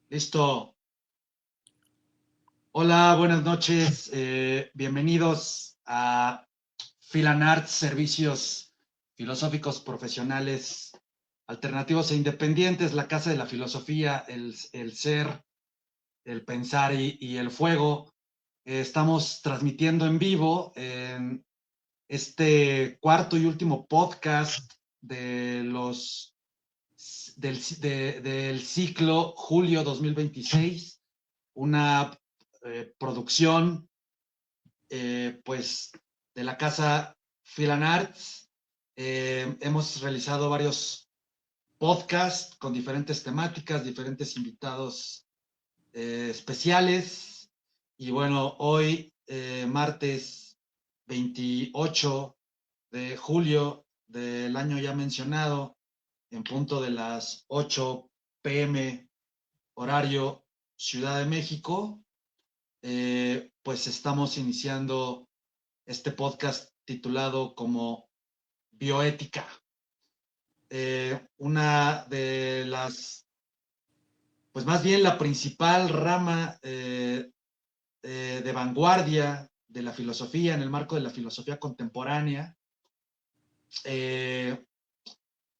Listo. Hola, buenas noches. Bienvenidos a Filanart, servicios filosóficos profesionales alternativos e independientes, la casa de la filosofía, el ser, el pensar y el fuego. Estamos transmitiendo en vivo en este cuarto y último podcast de del ciclo Julio 2026, una producción pues de la casa Filan Arts. Hemos realizado varios podcasts con diferentes temáticas, diferentes invitados especiales. Y bueno, hoy, martes 28 de julio del año ya mencionado, en punto de las 8 p.m. horario Ciudad de México, pues estamos iniciando este podcast titulado como Bioética. Una de las, pues más bien la principal rama de vanguardia de la filosofía en el marco de la filosofía contemporánea, eh,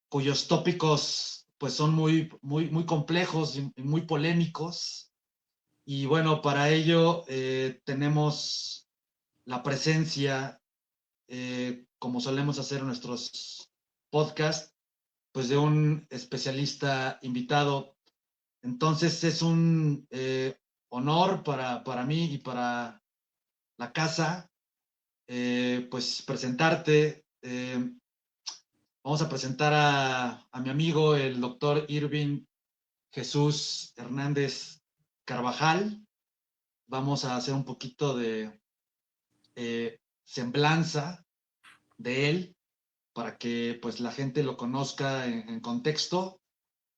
cuyos tópicos pues son muy complejos y muy polémicos. Y bueno, para ello tenemos la presencia, como solemos hacer en nuestros podcasts, pues de un especialista invitado. Entonces es un honor para mí y para la casa, pues presentarte. Vamos a presentar a mi amigo, el doctor Irving Jesús Hernández Carvajal. Vamos a hacer un poquito de semblanza de él para que pues la gente lo conozca en contexto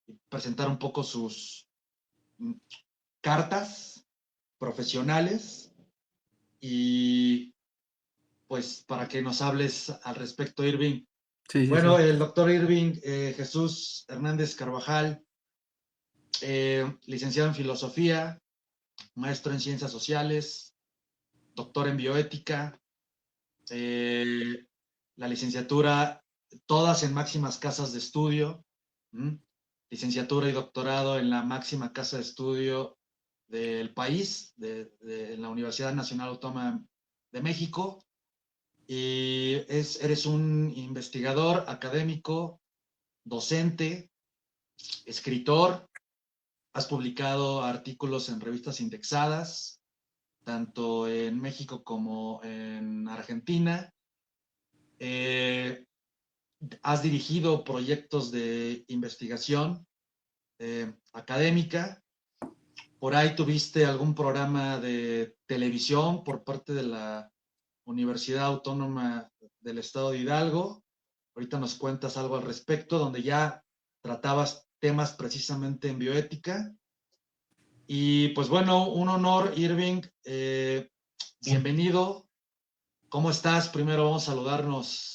y presentar un poco sus cartas profesionales y pues para que nos hables al respecto, Irving. Sí, sí, Bueno, sí. el doctor Irving Jesús Hernández Carvajal, licenciado en filosofía, maestro en ciencias sociales, doctor en bioética, eh, la licenciatura, todas en máximas casas de estudio, licenciatura y doctorado en la máxima casa de estudio del país, en la Universidad Nacional Autónoma de México, y eres un investigador académico, docente, escritor, has publicado artículos en revistas indexadas, tanto en México como en Argentina. Eh, Has dirigido proyectos de investigación académica. Por ahí tuviste algún programa de televisión por parte de la Universidad Autónoma del Estado de Hidalgo. Ahorita nos cuentas algo al respecto, donde ya tratabas temas precisamente en bioética. Y pues bueno, un honor, Irving. Bienvenido. ¿Cómo estás? Primero vamos a saludarnos.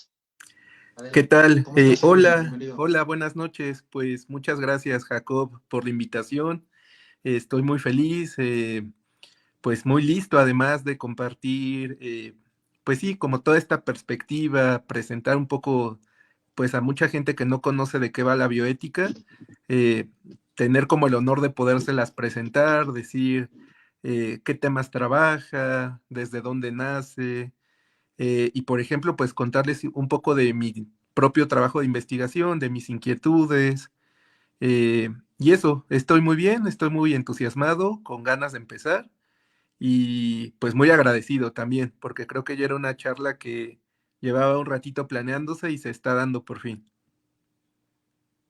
¿Qué Adelante. tal? ¿Cómo estás, Irving? Hola, Bienvenido. hola, buenas noches. Pues muchas gracias, Jacob, por la invitación. Estoy muy feliz, pues muy listo, además de compartir, pues sí, como toda esta perspectiva, presentar un poco, pues a mucha gente que no conoce de qué va la bioética, eh, tener como el honor de podérselas presentar, decir qué temas trabaja, desde dónde nace. Y por ejemplo, pues contarles un poco de mi propio trabajo de investigación, de mis inquietudes. Y eso, estoy muy bien, estoy muy entusiasmado, con ganas de empezar y pues muy agradecido también, porque creo que ya era una charla que llevaba un ratito planeándose y se está dando por fin.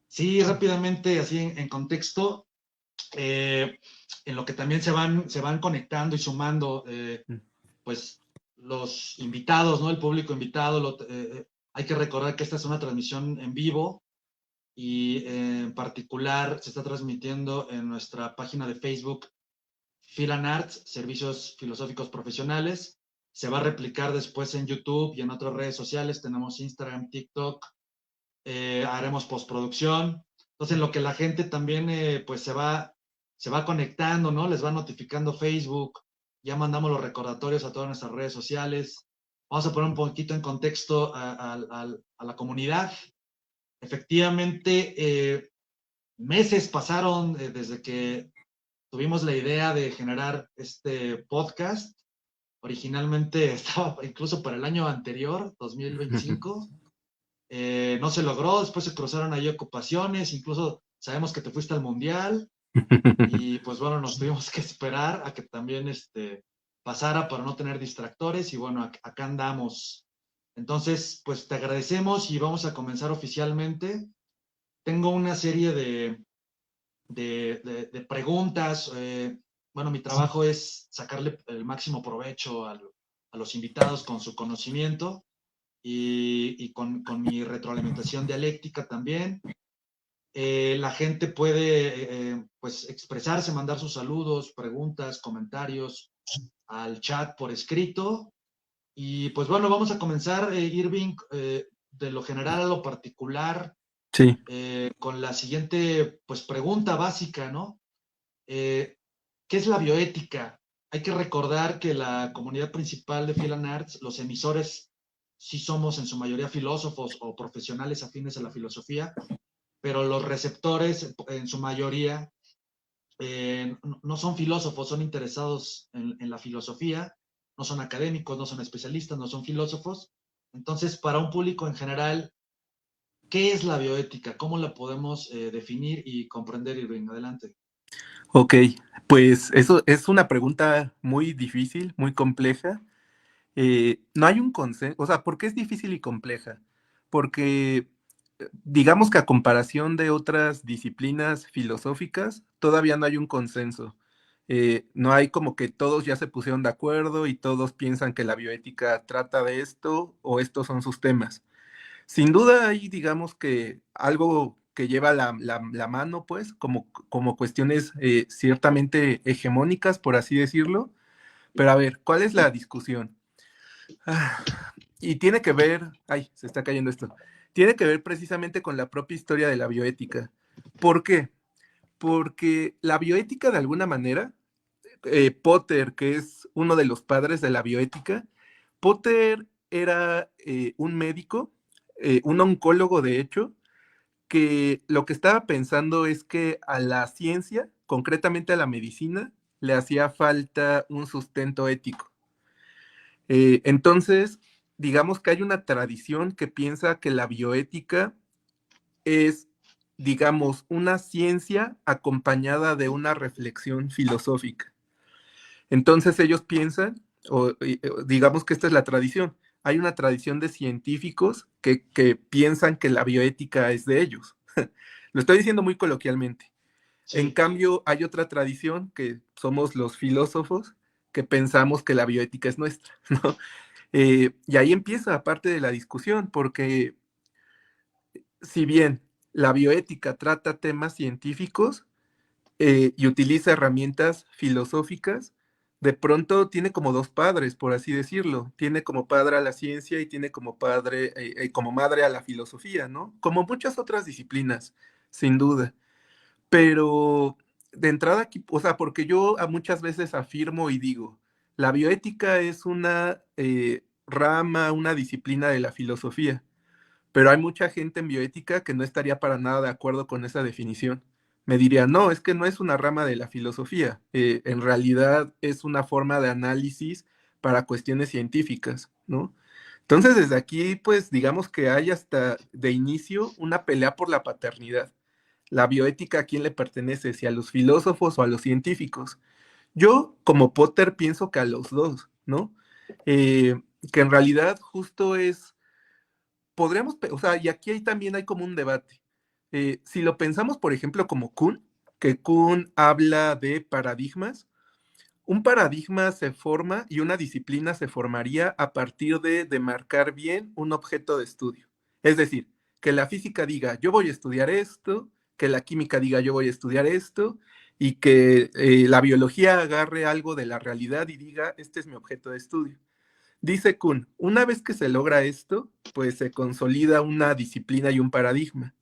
Sí, rápidamente, así en contexto, eh, en lo que también se van conectando y sumando, Mm. pues, los invitados, ¿no? El público invitado. Hay que recordar que esta es una transmisión en vivo y en particular se está transmitiendo en nuestra página de Facebook, Filan Arts, Servicios Filosóficos Profesionales. Se va a replicar después en YouTube y en otras redes sociales. Tenemos Instagram, TikTok, haremos postproducción. Entonces, en lo que la gente también pues se va se va conectando, ¿no? Les va notificando Facebook, ya mandamos los recordatorios a todas nuestras redes sociales. Vamos a poner un poquito en contexto a la comunidad. Efectivamente, meses pasaron desde que tuvimos la idea de generar este podcast. Originalmente estaba incluso para el año anterior, 2025. No se logró, después se cruzaron ahí ocupaciones, incluso sabemos que te fuiste al Mundial y pues bueno, nos tuvimos que esperar a que también pasara para no tener distractores y bueno, acá andamos. Entonces, pues te agradecemos y vamos a comenzar oficialmente. Tengo una serie de preguntas. Bueno, mi trabajo es sacarle el máximo provecho a los invitados con su conocimiento y con mi retroalimentación dialéctica también. La gente puede pues expresarse, mandar sus saludos, preguntas, comentarios al chat por escrito. Y pues bueno, vamos a comenzar, Irving, de lo general a lo particular, Sí. con la siguiente pues pregunta básica, ¿no? ¿Qué es la bioética? Hay que recordar que la comunidad principal de Phil and Arts, los emisores, sí somos en su mayoría filósofos o profesionales afines a la filosofía, pero los receptores en su mayoría no son filósofos, son interesados en la filosofía, no son académicos, no son especialistas, no son filósofos. Entonces, para un público en general, ¿qué es la bioética? ¿Cómo la podemos definir y comprender, Irving? Adelante. Ok, pues eso es una pregunta muy difícil, muy compleja. No hay un consenso, o sea, ¿por qué es difícil y compleja? Porque digamos que a comparación de otras disciplinas filosóficas, todavía no hay un consenso. No hay como que todos ya se pusieron de acuerdo y todos piensan que la bioética trata de esto o estos son sus temas. Sin duda hay, digamos que algo que lleva la mano, pues, como cuestiones ciertamente hegemónicas, por así decirlo. Pero a ver, ¿cuál es la discusión? Ah, y tiene que ver, ay, se está cayendo esto, tiene que ver precisamente con la propia historia de la bioética. ¿Por qué? Porque la bioética de alguna manera, Potter, que es uno de los padres de la bioética, Potter era un médico, un oncólogo de hecho, que lo que estaba pensando es que a la ciencia, concretamente a la medicina, le hacía falta un sustento ético. Entonces, digamos que hay una tradición que piensa que la bioética es, digamos, una ciencia acompañada de una reflexión filosófica. Entonces ellos piensan, o digamos que esta es la tradición, hay una tradición de científicos que piensan que la bioética es de ellos. Lo estoy diciendo muy coloquialmente. En Sí, cambio, hay otra tradición que somos los filósofos que pensamos que la bioética es nuestra, ¿no? Y ahí empieza parte de la discusión, porque si bien la bioética trata temas científicos y utiliza herramientas filosóficas, de pronto tiene como dos padres, por así decirlo. Tiene como padre a la ciencia y tiene como padre, como madre a la filosofía, ¿no? Como muchas otras disciplinas, sin duda. Pero de entrada aquí, o sea, porque yo a muchas veces afirmo y digo, la bioética es una rama, una disciplina de la filosofía, pero hay mucha gente en bioética que no estaría para nada de acuerdo con esa definición. Me diría, no, es que no es una rama de la filosofía, en realidad es una forma de análisis para cuestiones científicas, ¿no? Entonces, desde aquí, pues digamos que hay hasta de inicio una pelea por la paternidad. La bioética, ¿a quién le pertenece? ¿Si a los filósofos o a los científicos? Yo, como Potter, pienso que a los dos, ¿no? Que en realidad justo es, podríamos, o sea, y aquí también hay como un debate. Si lo pensamos, por ejemplo, como Kuhn, que Kuhn habla de paradigmas, un paradigma se forma y una disciplina se formaría a partir de marcar bien un objeto de estudio. Es decir, que la física diga, yo voy a estudiar esto, que la química diga, yo voy a estudiar esto, y que la biología agarre algo de la realidad y diga, este es mi objeto de estudio. Dice Kuhn, una vez que se logra esto, pues se consolida una disciplina y un paradigma.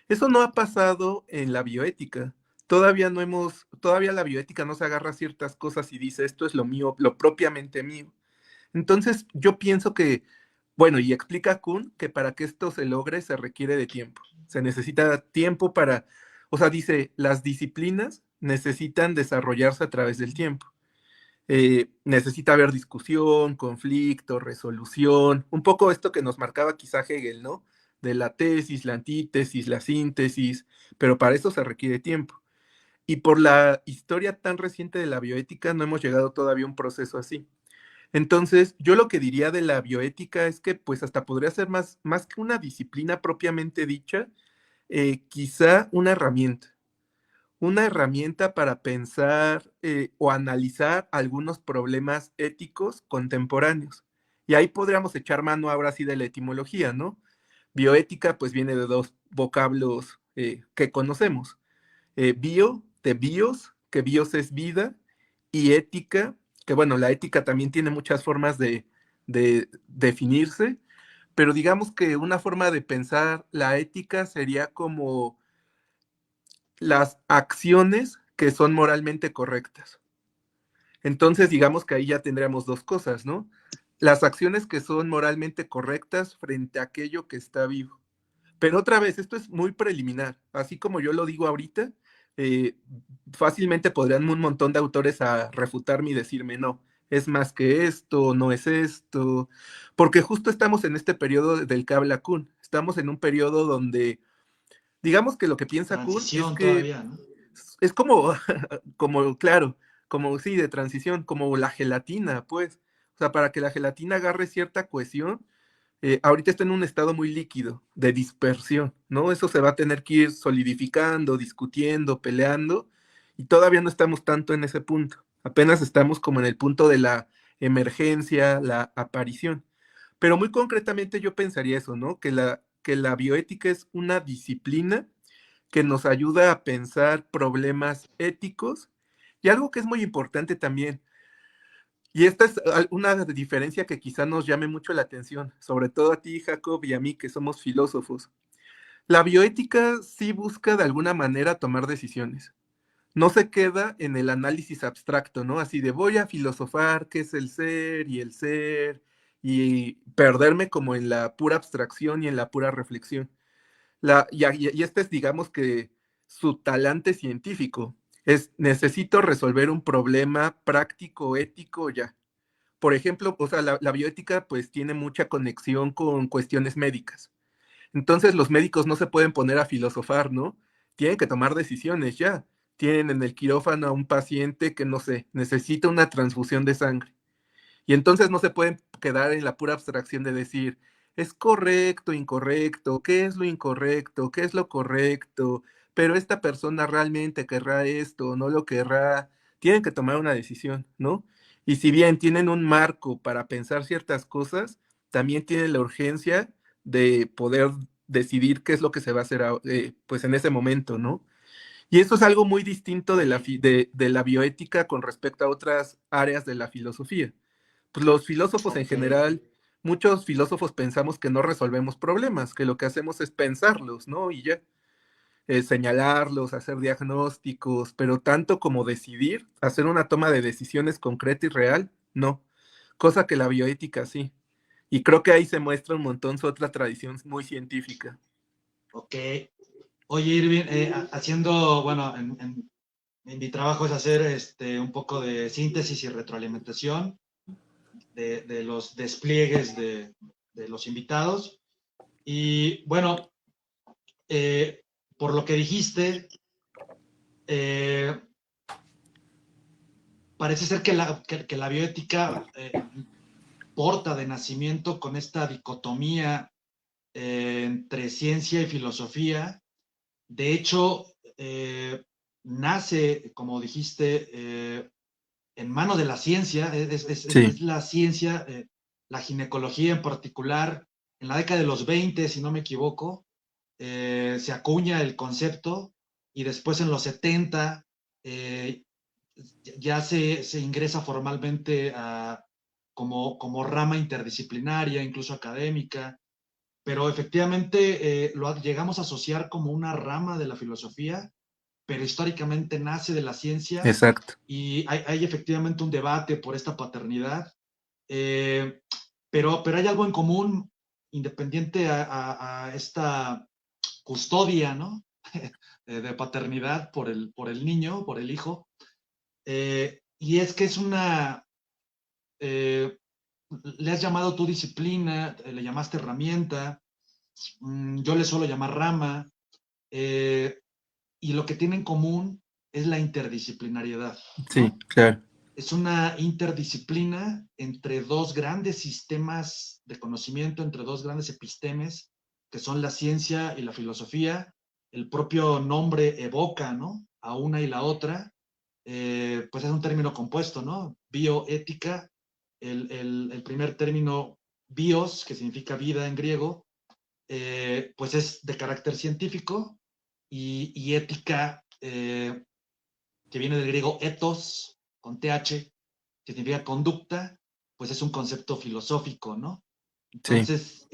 Eso no ha pasado en la bioética. todavía la bioética no se agarra a ciertas cosas y dice, esto es lo mío, lo propiamente mío. Entonces, yo pienso que, bueno, y explica Kuhn que para que esto se logre se requiere de tiempo. Se necesita tiempo para, o sea, dice, las disciplinas necesitan desarrollarse a través del tiempo. Necesita haber discusión, conflicto, resolución, un poco esto que nos marcaba quizá Hegel, ¿no? De la tesis, la antítesis, la síntesis, pero para eso se requiere tiempo. Y por la historia tan reciente de la bioética no hemos llegado todavía a un proceso así. Entonces, yo lo que diría de la bioética es que pues hasta podría ser más que una disciplina propiamente dicha, quizá una herramienta para pensar o analizar algunos problemas éticos contemporáneos. Y ahí podríamos echar mano ahora sí de la etimología, ¿no? Bioética pues viene de dos vocablos que conocemos. Bio, de bios, que bios es vida, y ética, que bueno, la ética también tiene muchas formas de definirse, pero digamos que una forma de pensar la ética sería como las acciones que son moralmente correctas. Entonces, digamos que ahí ya tendríamos dos cosas, ¿no? Las acciones que son moralmente correctas frente a aquello que está vivo. Pero otra vez, esto es muy preliminar. Así como yo lo digo ahorita, eh, fácilmente podrían un montón de autores a refutarme y decirme, no, es más que esto, no es esto, porque justo estamos en este periodo del que habla Kuhn. Estamos en un periodo donde, digamos que lo que piensa Kuhn es Transición que todavía, ¿no? es como, como, claro, como sí, de transición, como la gelatina, pues. O sea, para que la gelatina agarre cierta cohesión, ahorita está en un estado muy líquido, de dispersión, ¿no? Eso se va a tener que ir solidificando, discutiendo, peleando, y todavía no estamos tanto en ese punto. Apenas estamos como en el punto de la emergencia, la aparición. Pero muy concretamente yo pensaría eso, ¿no? Que la bioética es una disciplina que nos ayuda a pensar problemas éticos y algo que es muy importante también, y esta es una diferencia que quizá nos llame mucho la atención, sobre todo a ti, Jacob, y a mí, que somos filósofos. La bioética sí busca de alguna manera tomar decisiones. No se queda en el análisis abstracto, ¿no? Así de voy a filosofar qué es el ser, y perderme como en la pura abstracción y en la pura reflexión. Y este es, digamos que, su talante científico. Es, necesito resolver un problema práctico, ético, ya. Por ejemplo, o sea, la bioética pues tiene mucha conexión con cuestiones médicas. Entonces los médicos no se pueden poner a filosofar, ¿no? Tienen que tomar decisiones ya. Tienen en el quirófano a un paciente que, no sé, necesita una transfusión de sangre. Y entonces no se pueden quedar en la pura abstracción de decir, es correcto, incorrecto, qué es lo incorrecto, qué es lo correcto, pero esta persona realmente querrá esto o no lo querrá. Tienen que tomar una decisión, ¿no? Y si bien tienen un marco para pensar ciertas cosas, también tienen la urgencia de poder decidir qué es lo que se va a hacer pues en ese momento, ¿no? Y eso es algo muy distinto de Sí, de la bioética con respecto a otras áreas de la filosofía. Pues los filósofos en ok. general, muchos filósofos pensamos que no resolvemos problemas, que lo que hacemos es pensarlos, ¿no? Y ya, señalarlos, hacer diagnósticos, pero tanto como decidir, hacer una toma de decisiones concreta y real, no. Cosa que la bioética sí. Y creo que ahí se muestra un montón su otra tradición muy científica. Ok. Oye, Irving, haciendo, bueno, en mi trabajo es hacer un poco de síntesis y retroalimentación de los despliegues de los invitados. Y bueno, eh, por lo que dijiste, eh, parece ser que la bioética porta de nacimiento con esta dicotomía entre ciencia y filosofía. De hecho, nace, como dijiste, en manos de la ciencia, Sí, es la ciencia, la ginecología en particular, en la década de los 20, si no me equivoco, se acuña el concepto y después en los 70 eh, ya se ingresa formalmente como rama interdisciplinaria, incluso académica, pero efectivamente llegamos a asociar como una rama de la filosofía pero históricamente nace de la ciencia. Exacto. Y hay efectivamente un debate por esta paternidad, pero hay algo en común, independiente a esta custodia, ¿no? De paternidad por el niño, por el hijo, y es que es una, le has llamado tu disciplina, le llamaste herramienta, yo le suelo llamar rama, y lo que tiene en común es la interdisciplinariedad, Sí, ¿no? claro. Es una interdisciplina entre dos grandes sistemas de conocimiento, entre dos grandes epistemes, que son la ciencia y la filosofía. El propio nombre evoca, ¿no?, a una y la otra. Pues es un término compuesto, ¿no? Bioética, el primer término bios, que significa vida en griego, pues es de carácter científico, y ética, que viene del griego ethos, con TH, que significa conducta, pues es un concepto filosófico, ¿no? Sí. Entonces,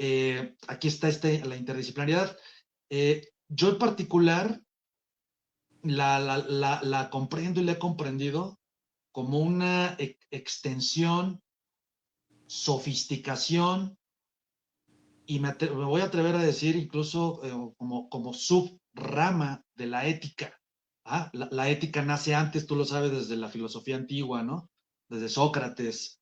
aquí está la interdisciplinariedad. Yo en particular la comprendo y la he comprendido como una extensión, sofisticación, y me voy a atrever a decir incluso, como subrama de la ética. La ética nace antes, tú lo sabes, desde la filosofía antigua, ¿no? Desde Sócrates,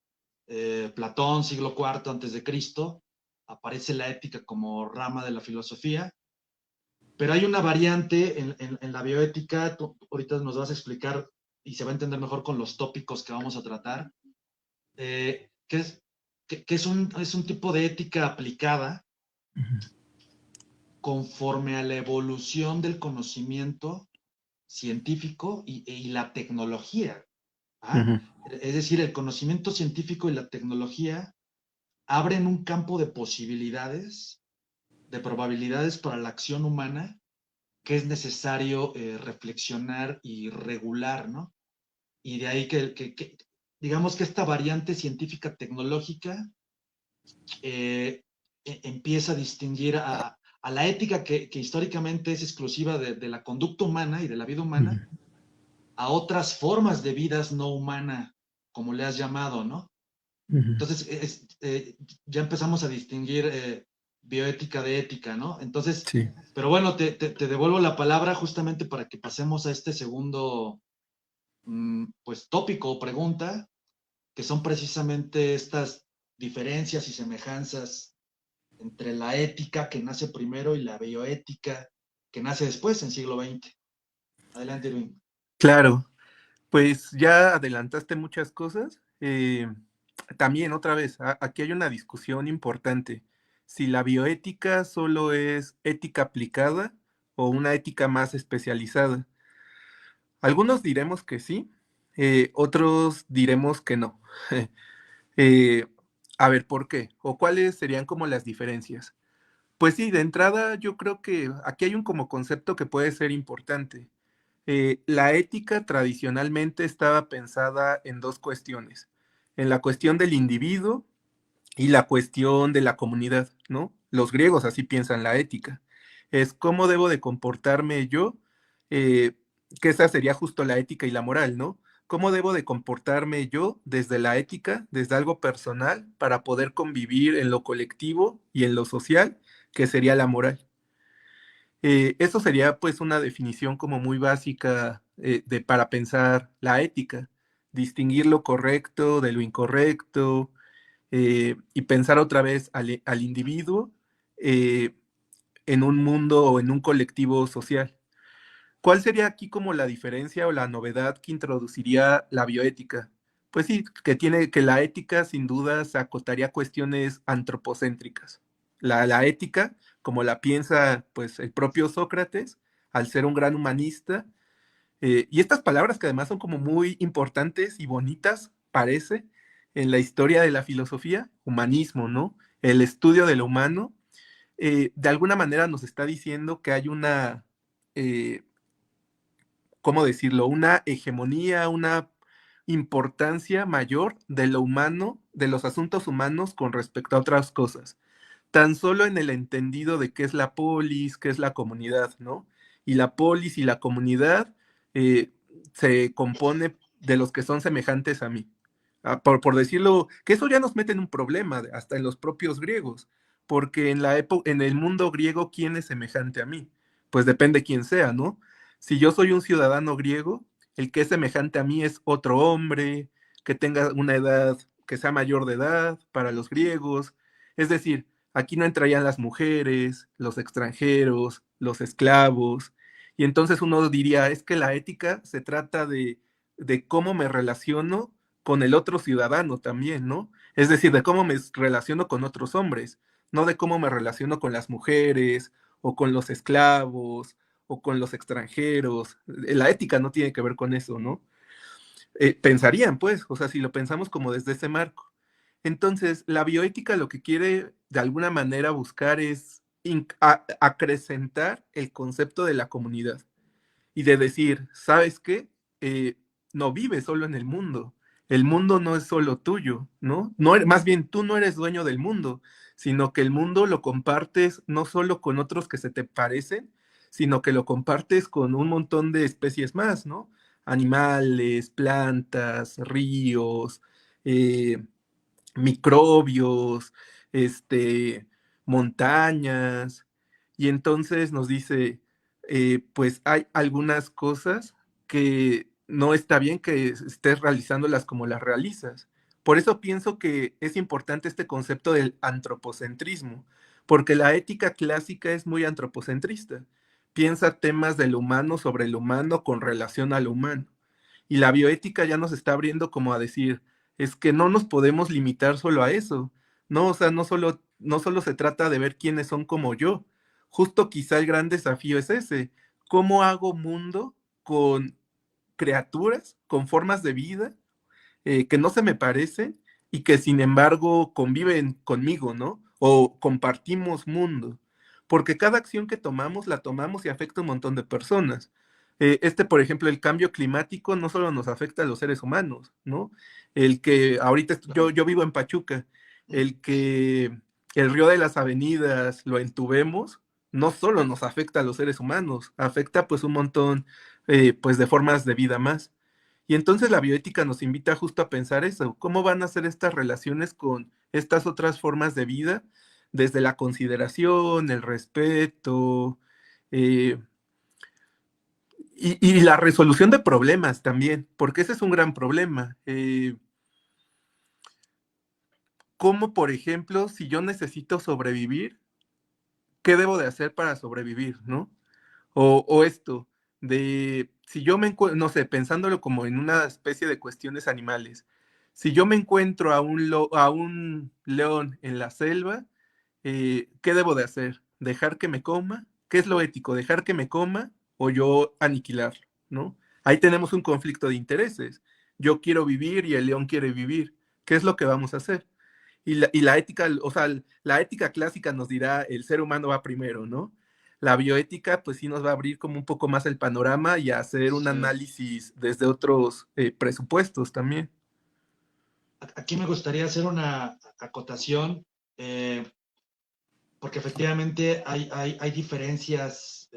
Platón, siglo IV antes de Cristo, aparece la ética como rama de la filosofía, pero hay una variante en la bioética, tú ahorita nos vas a explicar y se va a entender mejor con los tópicos que vamos a tratar, que es un tipo de ética aplicada conforme a la evolución del conocimiento científico y la tecnología. ¿Ah? Ujú, Es decir, el conocimiento científico y la tecnología abren un campo de posibilidades, de probabilidades para la acción humana, que es necesario reflexionar y regular, ¿no? Y de ahí que digamos que esta variante científica tecnológica, empieza a distinguir a la ética que históricamente es exclusiva de la conducta humana y de la vida ujú, humana, a otras formas de vidas no humana, como le has llamado, ¿no? ujú. Entonces, ya empezamos a distinguir, bioética de ética, ¿no? Entonces, Sí. pero bueno, te devuelvo la palabra justamente para que pasemos a este segundo, pues, tópico o pregunta, que son precisamente estas diferencias y semejanzas entre la ética que nace primero y la bioética que nace después, en siglo XX. Adelante, Irving. Claro, pues ya adelantaste muchas cosas. También otra vez, aquí hay una discusión importante. Si la bioética solo es ética aplicada o una ética más especializada. Algunos diremos que sí, otros diremos que no. Eh, a ver, ¿por qué? ¿O cuáles serían como las diferencias? Pues sí, de entrada yo creo que aquí hay un como concepto que puede ser importante. La ética tradicionalmente estaba pensada en dos cuestiones, en la cuestión del individuo y la cuestión de la comunidad, ¿no? Los griegos así piensan la ética. Es cómo debo de comportarme yo, eh, que esa sería justo la ética y la moral, ¿no? ¿Cómo debo de comportarme yo desde la ética, desde algo personal, para poder convivir en lo colectivo y en lo social, que sería la moral? Eso sería pues una definición como muy básica para pensar la ética, distinguir lo correcto de lo incorrecto, y pensar otra vez al individuo eh, en un mundo o en un colectivo social. ¿Cuál sería aquí como la diferencia o la novedad que introduciría la bioética? Pues sí, que la ética sin duda se acotaría a cuestiones antropocéntricas. La ética, como la piensa pues el propio Sócrates, al ser un gran humanista, y estas palabras que además son como muy importantes y bonitas, parece, en la historia de la filosofía, humanismo, ¿no? El estudio de lo humano, de alguna manera nos está diciendo que hay una, eh, ¿cómo decirlo? Una hegemonía, una importancia mayor de lo humano, de los asuntos humanos con respecto a otras cosas. Tan solo en el entendido de qué es la polis, qué es la comunidad, ¿no? Y la polis y la comunidad eh, se compone de los que son semejantes a mí. Por decirlo, que eso ya nos mete en un problema, hasta en los propios griegos, porque en el mundo griego, ¿quién es semejante a mí? Pues depende quién sea, ¿no? Si yo soy un ciudadano griego, el que es semejante a mí es otro hombre, que tenga una edad, que sea mayor de edad para los griegos. Es decir, aquí no entrarían las mujeres, los extranjeros, los esclavos. Y entonces uno diría, es que la ética se trata de cómo me relaciono con el otro ciudadano también, ¿no? Es decir, de cómo me relaciono con otros hombres, no de cómo me relaciono con las mujeres o con los esclavos o con los extranjeros. La ética no tiene que ver con eso, ¿no? Pensarían, pues, o sea, si lo pensamos como desde ese marco. Entonces, la bioética lo que quiere de alguna manera buscar es acrecentar el concepto de la comunidad y de decir, ¿sabes qué? No vives solo en el mundo no es solo tuyo, ¿no? Más bien, tú no eres dueño del mundo, sino que el mundo lo compartes no solo con otros que se te parecen, sino que lo compartes con un montón de especies más, ¿no? Animales, plantas, ríos, eh, microbios, este, montañas, y entonces nos dice, pues hay algunas cosas que no está bien que estés realizándolas como las realizas. Por eso pienso que es importante este concepto del antropocentrismo, porque la ética clásica es muy antropocentrista. Piensa temas del humano sobre el humano con relación al humano. Y la bioética ya nos está abriendo como a decir, es que no nos podemos limitar solo a eso. No, o sea, no solo se trata de ver quiénes son como yo. Justo quizá el gran desafío es ese. ¿Cómo hago mundo con criaturas, con formas de vida que no se me parecen y que sin embargo conviven conmigo, ¿no? O compartimos mundo. Porque cada acción que tomamos la tomamos y afecta a un montón de personas. Por ejemplo, el cambio climático no solo nos afecta a los seres humanos, ¿no? El que ahorita yo vivo en Pachuca, el que el río de las avenidas lo entubemos, no solo nos afecta a los seres humanos, afecta pues un montón pues de formas de vida más. Y entonces la bioética nos invita justo a pensar eso, cómo van a ser estas relaciones con estas otras formas de vida, desde la consideración, el respeto, eh, y la resolución de problemas también, porque ese es un gran problema. Como por ejemplo, si yo necesito sobrevivir, ¿qué debo de hacer para sobrevivir, no? O esto, de si yo me encuentro, no sé, pensándolo como en una especie de cuestiones animales, si yo me encuentro a un león en la selva, ¿qué debo de hacer? ¿Dejar que me coma? ¿Qué es lo ético? ¿Dejar que me coma o yo aniquilarlo? ¿No? Ahí tenemos un conflicto de intereses. Yo quiero vivir y el león quiere vivir. ¿Qué es lo que vamos a hacer? Y la ética, o sea, la ética clásica nos dirá el ser humano va primero, ¿no? La bioética, pues sí nos va a abrir como un poco más el panorama y a hacer un Sí. análisis desde otros presupuestos también. Aquí me gustaría hacer una acotación, eh, porque efectivamente hay diferencias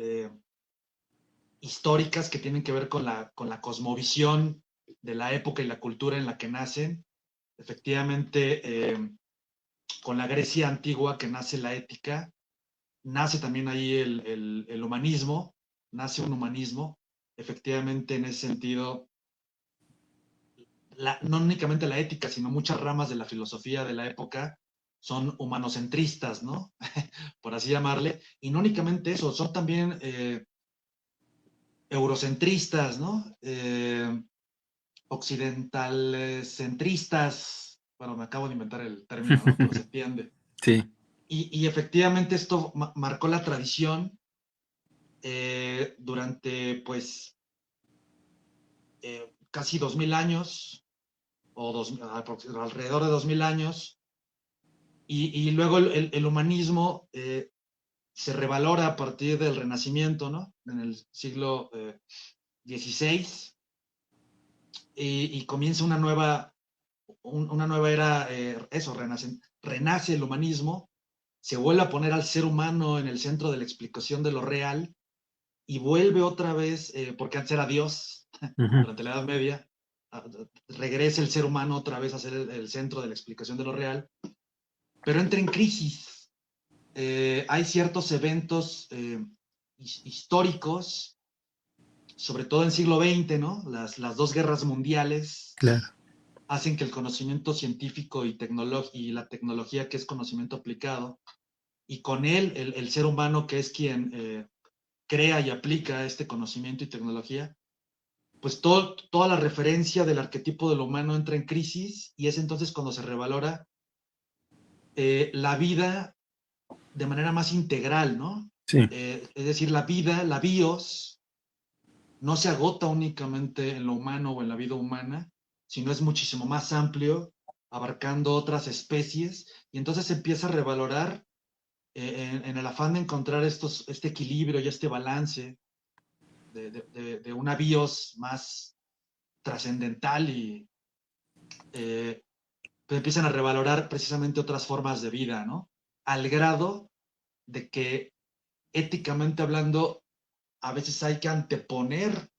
históricas que tienen que ver con la cosmovisión de la época y la cultura en la que nacen. Efectivamente, con la Grecia antigua que nace la ética, nace también ahí el humanismo, nace un humanismo. Efectivamente, en ese sentido, no únicamente la ética, sino muchas ramas de la filosofía de la época son humanocentristas, ¿no? Por así llamarle. Y no únicamente eso, son también eurocentristas, ¿no? Occidentalcentristas. Bueno, me acabo de inventar el término, ¿no? Pero se entiende. Sí. Y efectivamente esto marcó la tradición durante, pues, casi 2000 años, o alrededor de 2000 años, y luego el humanismo se revalora a partir del Renacimiento, ¿no? En el siglo XVI, y comienza una nueva era, eso, renace el humanismo, se vuelve a poner al ser humano en el centro de la explicación de lo real, y vuelve otra vez, porque antes era Dios, Ujú. durante la Edad Media, regresa el ser humano otra vez a ser el centro de la explicación de lo real, pero entra en crisis. Hay ciertos eventos históricos, sobre todo en siglo XX, ¿no? Las dos guerras mundiales Claro. hacen que el conocimiento científico y la tecnología, que es conocimiento aplicado, y con él el ser humano, que es quien crea y aplica este conocimiento y tecnología, pues toda la referencia del arquetipo de lo humano entra en crisis, y es entonces cuando se revalora la vida de manera más integral, ¿no? Sí, Es decir, la vida, la bios, no se agota únicamente en lo humano o en la vida humana, sino es muchísimo más amplio, abarcando otras especies, y entonces se empieza a revalorar en el afán de encontrar este equilibrio y este balance de una bios más trascendental, y pues empiezan a revalorar precisamente otras formas de vida, ¿no? Al grado de que, éticamente hablando, a veces hay que anteponer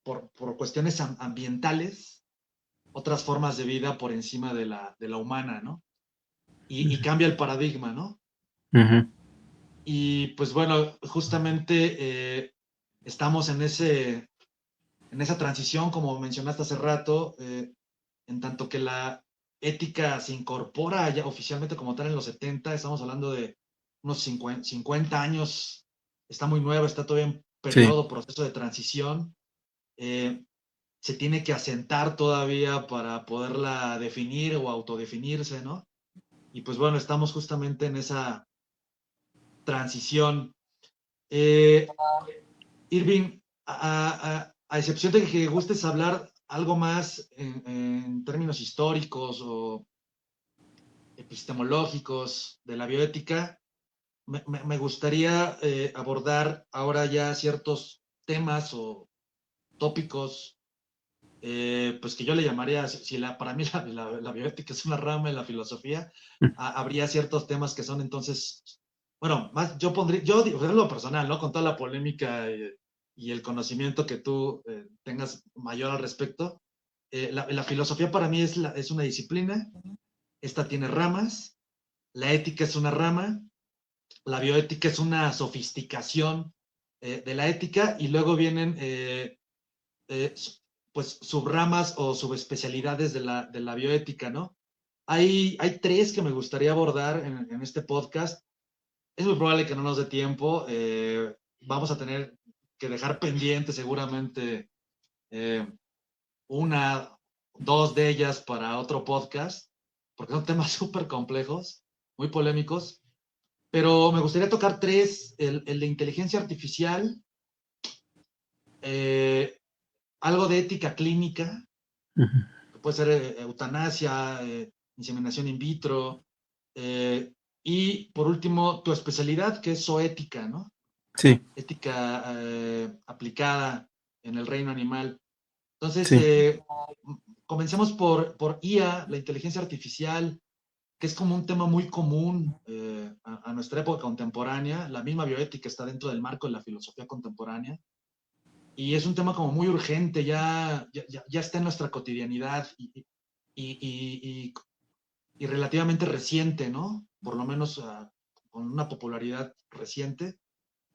por cuestiones ambientales otras formas de vida por encima de la humana, ¿no? Y cambia el paradigma, ¿no? ujú, Y pues bueno, justamente estamos en esa transición, como mencionaste hace rato, en tanto que la ética se incorpora ya oficialmente como tal en los 70. Estamos hablando de unos 50 años, está muy nueva, está todavía en sí. periodo, proceso de transición. eh, Se tiene que asentar todavía para poderla definir o autodefinirse, ¿no? Y pues bueno, estamos justamente en esa transición. Eh, Irving, a excepción de que gustes hablar algo más en términos históricos o epistemológicos de la bioética, me gustaría abordar ahora ya ciertos temas o tópicos, pues que yo le llamaría, si para mí la bioética es una rama de la filosofía, habría ciertos temas que son entonces, bueno, más yo pondría, yo digo, es lo personal, ¿no? Con toda la polémica y el conocimiento que tú tengas mayor al respecto, la filosofía para mí es una disciplina. Esta tiene ramas. La ética es una rama, la bioética es una sofisticación de la ética, y luego vienen eh, pues subramas o subespecialidades de la bioética, ¿no? Hay tres que me gustaría abordar en este podcast. Es muy probable que no nos dé tiempo. Vamos a tener que dejar pendiente seguramente eh, una, dos de ellas para otro podcast, porque son temas súper complejos, muy polémicos. Pero me gustaría tocar tres: el de inteligencia artificial, eh, algo de ética clínica, Ujú. que puede ser eutanasia, inseminación in vitro, eh, y por último, tu especialidad, que es zoética, ¿no? Sí, Ética aplicada en el reino animal. Entonces, sí. comencemos por IA, la inteligencia artificial, que es como un tema muy común a nuestra época contemporánea. La misma bioética está dentro del marco de la filosofía contemporánea, y es un tema como muy urgente, ya está en nuestra cotidianidad, y, y relativamente reciente, ¿no? Por lo menos con una popularidad reciente.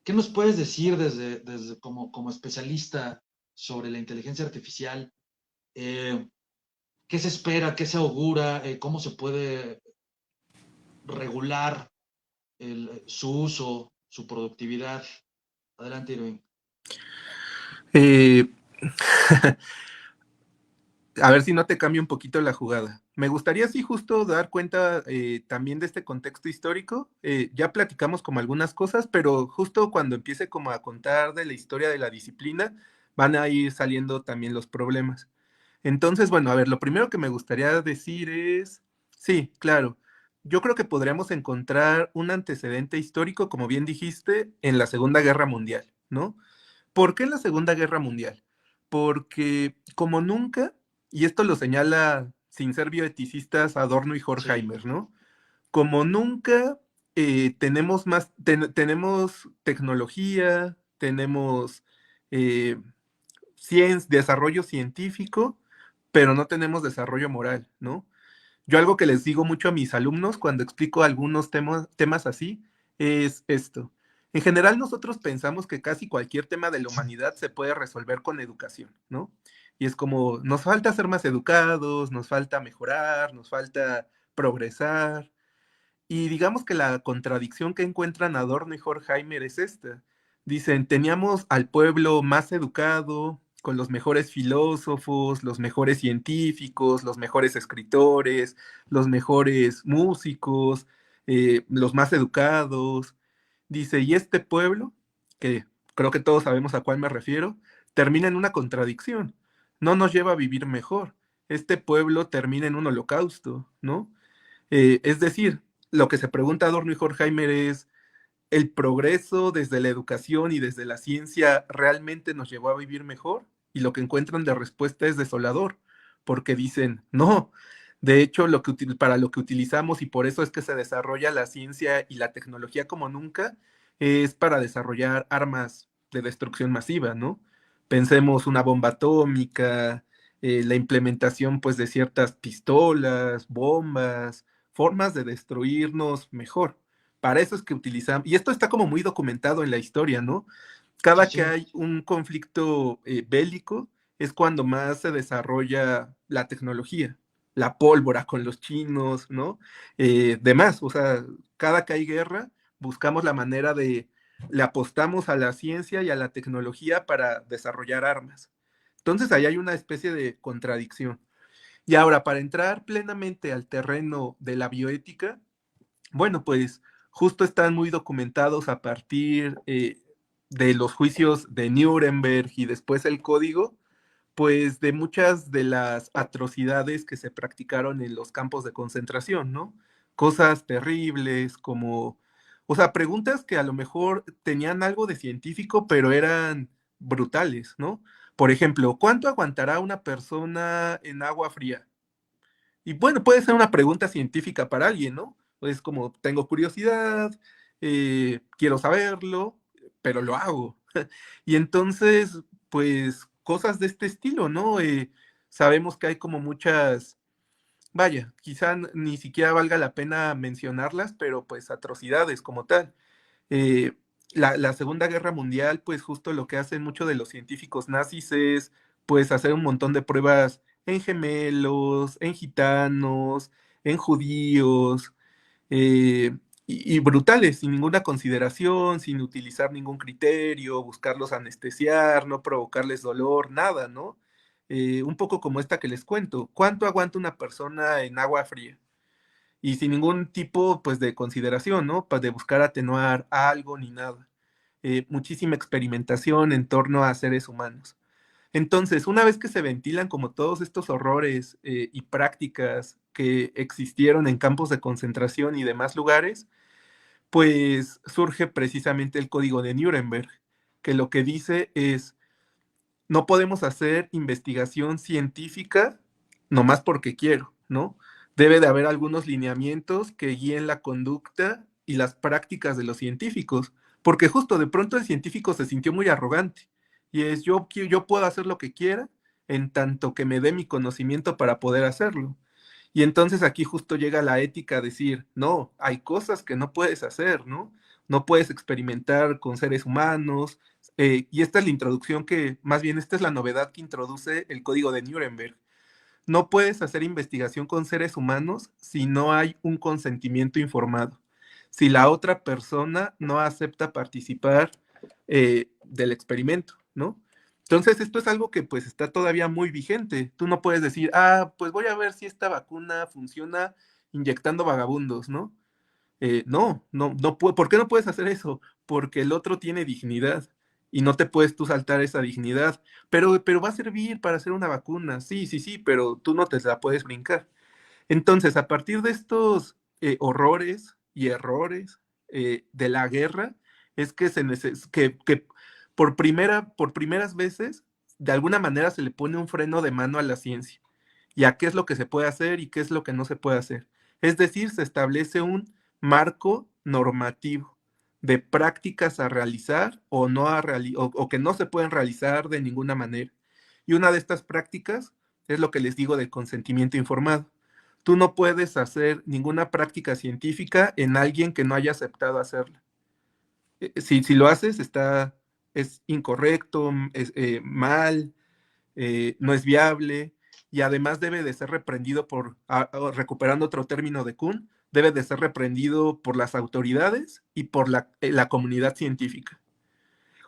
¿Qué nos puedes decir desde como especialista sobre la inteligencia artificial? Eh, ¿Qué se espera? ¿Qué se augura? ¿Cómo se puede regular su uso, su productividad? Adelante, Irving. Eh, a ver si no te cambia un poquito la jugada. Me gustaría sí justo dar cuenta también de este contexto histórico. Ya platicamos como algunas cosas, pero justo cuando empiece como a contar de la historia de la disciplina, van a ir saliendo también los problemas. Entonces, bueno, a ver, lo primero que me gustaría decir es, sí, claro, yo creo que podríamos encontrar un antecedente histórico, como bien dijiste, en la Segunda Guerra Mundial, ¿no? ¿Por qué en la Segunda Guerra Mundial? Porque como nunca, y esto lo señala sin ser bioeticistas Adorno y Sí, Horkheimer, ¿no? Como nunca tenemos tecnología, tenemos eh, desarrollo científico, pero no tenemos desarrollo moral, ¿no? Yo algo que les digo mucho a mis alumnos cuando explico algunos temas así es esto. En general nosotros pensamos que casi cualquier tema de la humanidad se puede resolver con educación, ¿no? Y es como, nos falta ser más educados, nos falta mejorar, nos falta progresar. Y digamos que la contradicción que encuentran Adorno y Horkheimer es esta. Dicen, teníamos al pueblo más educado, con los mejores filósofos, los mejores científicos, los mejores escritores, los mejores músicos, los más educados. Dice, y este pueblo, que creo que todos sabemos a cuál me refiero, termina en una contradicción. No nos lleva a vivir mejor. Este pueblo termina en un holocausto, ¿no? Es decir, lo que se pregunta Adorno y Horkheimer es, ¿el progreso desde la educación y desde la ciencia realmente nos llevó a vivir mejor? Y lo que encuentran de respuesta es desolador, porque dicen, no, de hecho, para lo que utilizamos y por eso es que se desarrolla la ciencia y la tecnología como nunca, es para desarrollar armas de destrucción masiva, ¿no? Pensemos una bomba atómica, la implementación pues de ciertas pistolas, bombas, formas de destruirnos mejor. Para eso es que utilizamos, y esto está como muy documentado en la historia, ¿no? Sí, Cada que sí. hay un conflicto bélico es cuando más se desarrolla la tecnología, la pólvora con los chinos, ¿no? Demás, o sea, cada que hay guerra, buscamos la manera le apostamos a la ciencia y a la tecnología para desarrollar armas. Entonces ahí hay una especie de contradicción. Y ahora, para entrar plenamente al terreno de la bioética, bueno, pues justo están muy documentados a partir de los juicios de Nuremberg y después el código, pues de muchas de las atrocidades que se practicaron en los campos de concentración, ¿no? Cosas terribles como, o sea, preguntas que a lo mejor tenían algo de científico, pero eran brutales, ¿no? Por ejemplo, ¿cuánto aguantará una persona en agua fría? Y bueno, puede ser una pregunta científica para alguien, ¿no? Es como, tengo curiosidad, quiero saberlo, pero lo hago. Y entonces, pues, cosas de este estilo, ¿no? Sabemos que hay como muchas, vaya, quizá ni siquiera valga la pena mencionarlas, pero pues atrocidades como tal. Eh, la Segunda Guerra Mundial, pues justo lo que hacen muchos de los científicos nazis es, pues, hacer un montón de pruebas en gemelos, en gitanos, en judíos, y brutales, sin ninguna consideración, sin utilizar ningún criterio, buscarlos anestesiar, no provocarles dolor, nada, ¿no? Un poco como esta que les cuento. ¿Cuánto aguanta una persona en agua fría? Y sin ningún tipo, pues, de consideración, ¿no? De buscar atenuar algo ni nada. Muchísima experimentación en torno a seres humanos. Entonces, una vez que se ventilan como todos estos horrores y prácticas que existieron en campos de concentración y demás lugares, pues surge precisamente el Código de Nuremberg, que lo que dice es, no podemos hacer investigación científica nomás porque quiero, ¿no? Debe de haber algunos lineamientos que guíen la conducta y las prácticas de los científicos, porque justo de pronto el científico se sintió muy arrogante y es yo puedo hacer lo que quiera en tanto que me dé mi conocimiento para poder hacerlo. Y entonces aquí justo llega la ética a decir, no, hay cosas que no puedes hacer, ¿no? No puedes experimentar con seres humanos. Y esta es la introducción que, más bien, esta es la novedad que introduce el código de Nuremberg. No puedes hacer investigación con seres humanos si no hay un consentimiento informado. Si la otra persona no acepta participar del experimento, ¿no? Entonces, esto es algo que pues está todavía muy vigente. Tú no puedes decir, pues voy a ver si esta vacuna funciona inyectando vagabundos, ¿no? No, ¿por qué no puedes hacer eso? Porque el otro tiene dignidad y no te puedes tú saltar esa dignidad. Pero va a servir para hacer una vacuna. Sí, sí, sí, pero tú no te la puedes brincar. Entonces, a partir de estos horrores y errores de la guerra, es que, que por primeras veces, de alguna manera se le pone un freno de mano a la ciencia y a qué es lo que se puede hacer y qué es lo que no se puede hacer. Es decir, se establece un marco normativo de prácticas a realizar o, no o que no se pueden realizar de ninguna manera. Y una de estas prácticas es lo que les digo del consentimiento informado. Tú no puedes hacer ninguna práctica científica en alguien que no haya aceptado hacerla. Si lo haces, es incorrecto, es mal, no es viable, y además debe de ser reprendido recuperando otro término de Kuhn, debe de ser reprendido por las autoridades y por la comunidad científica.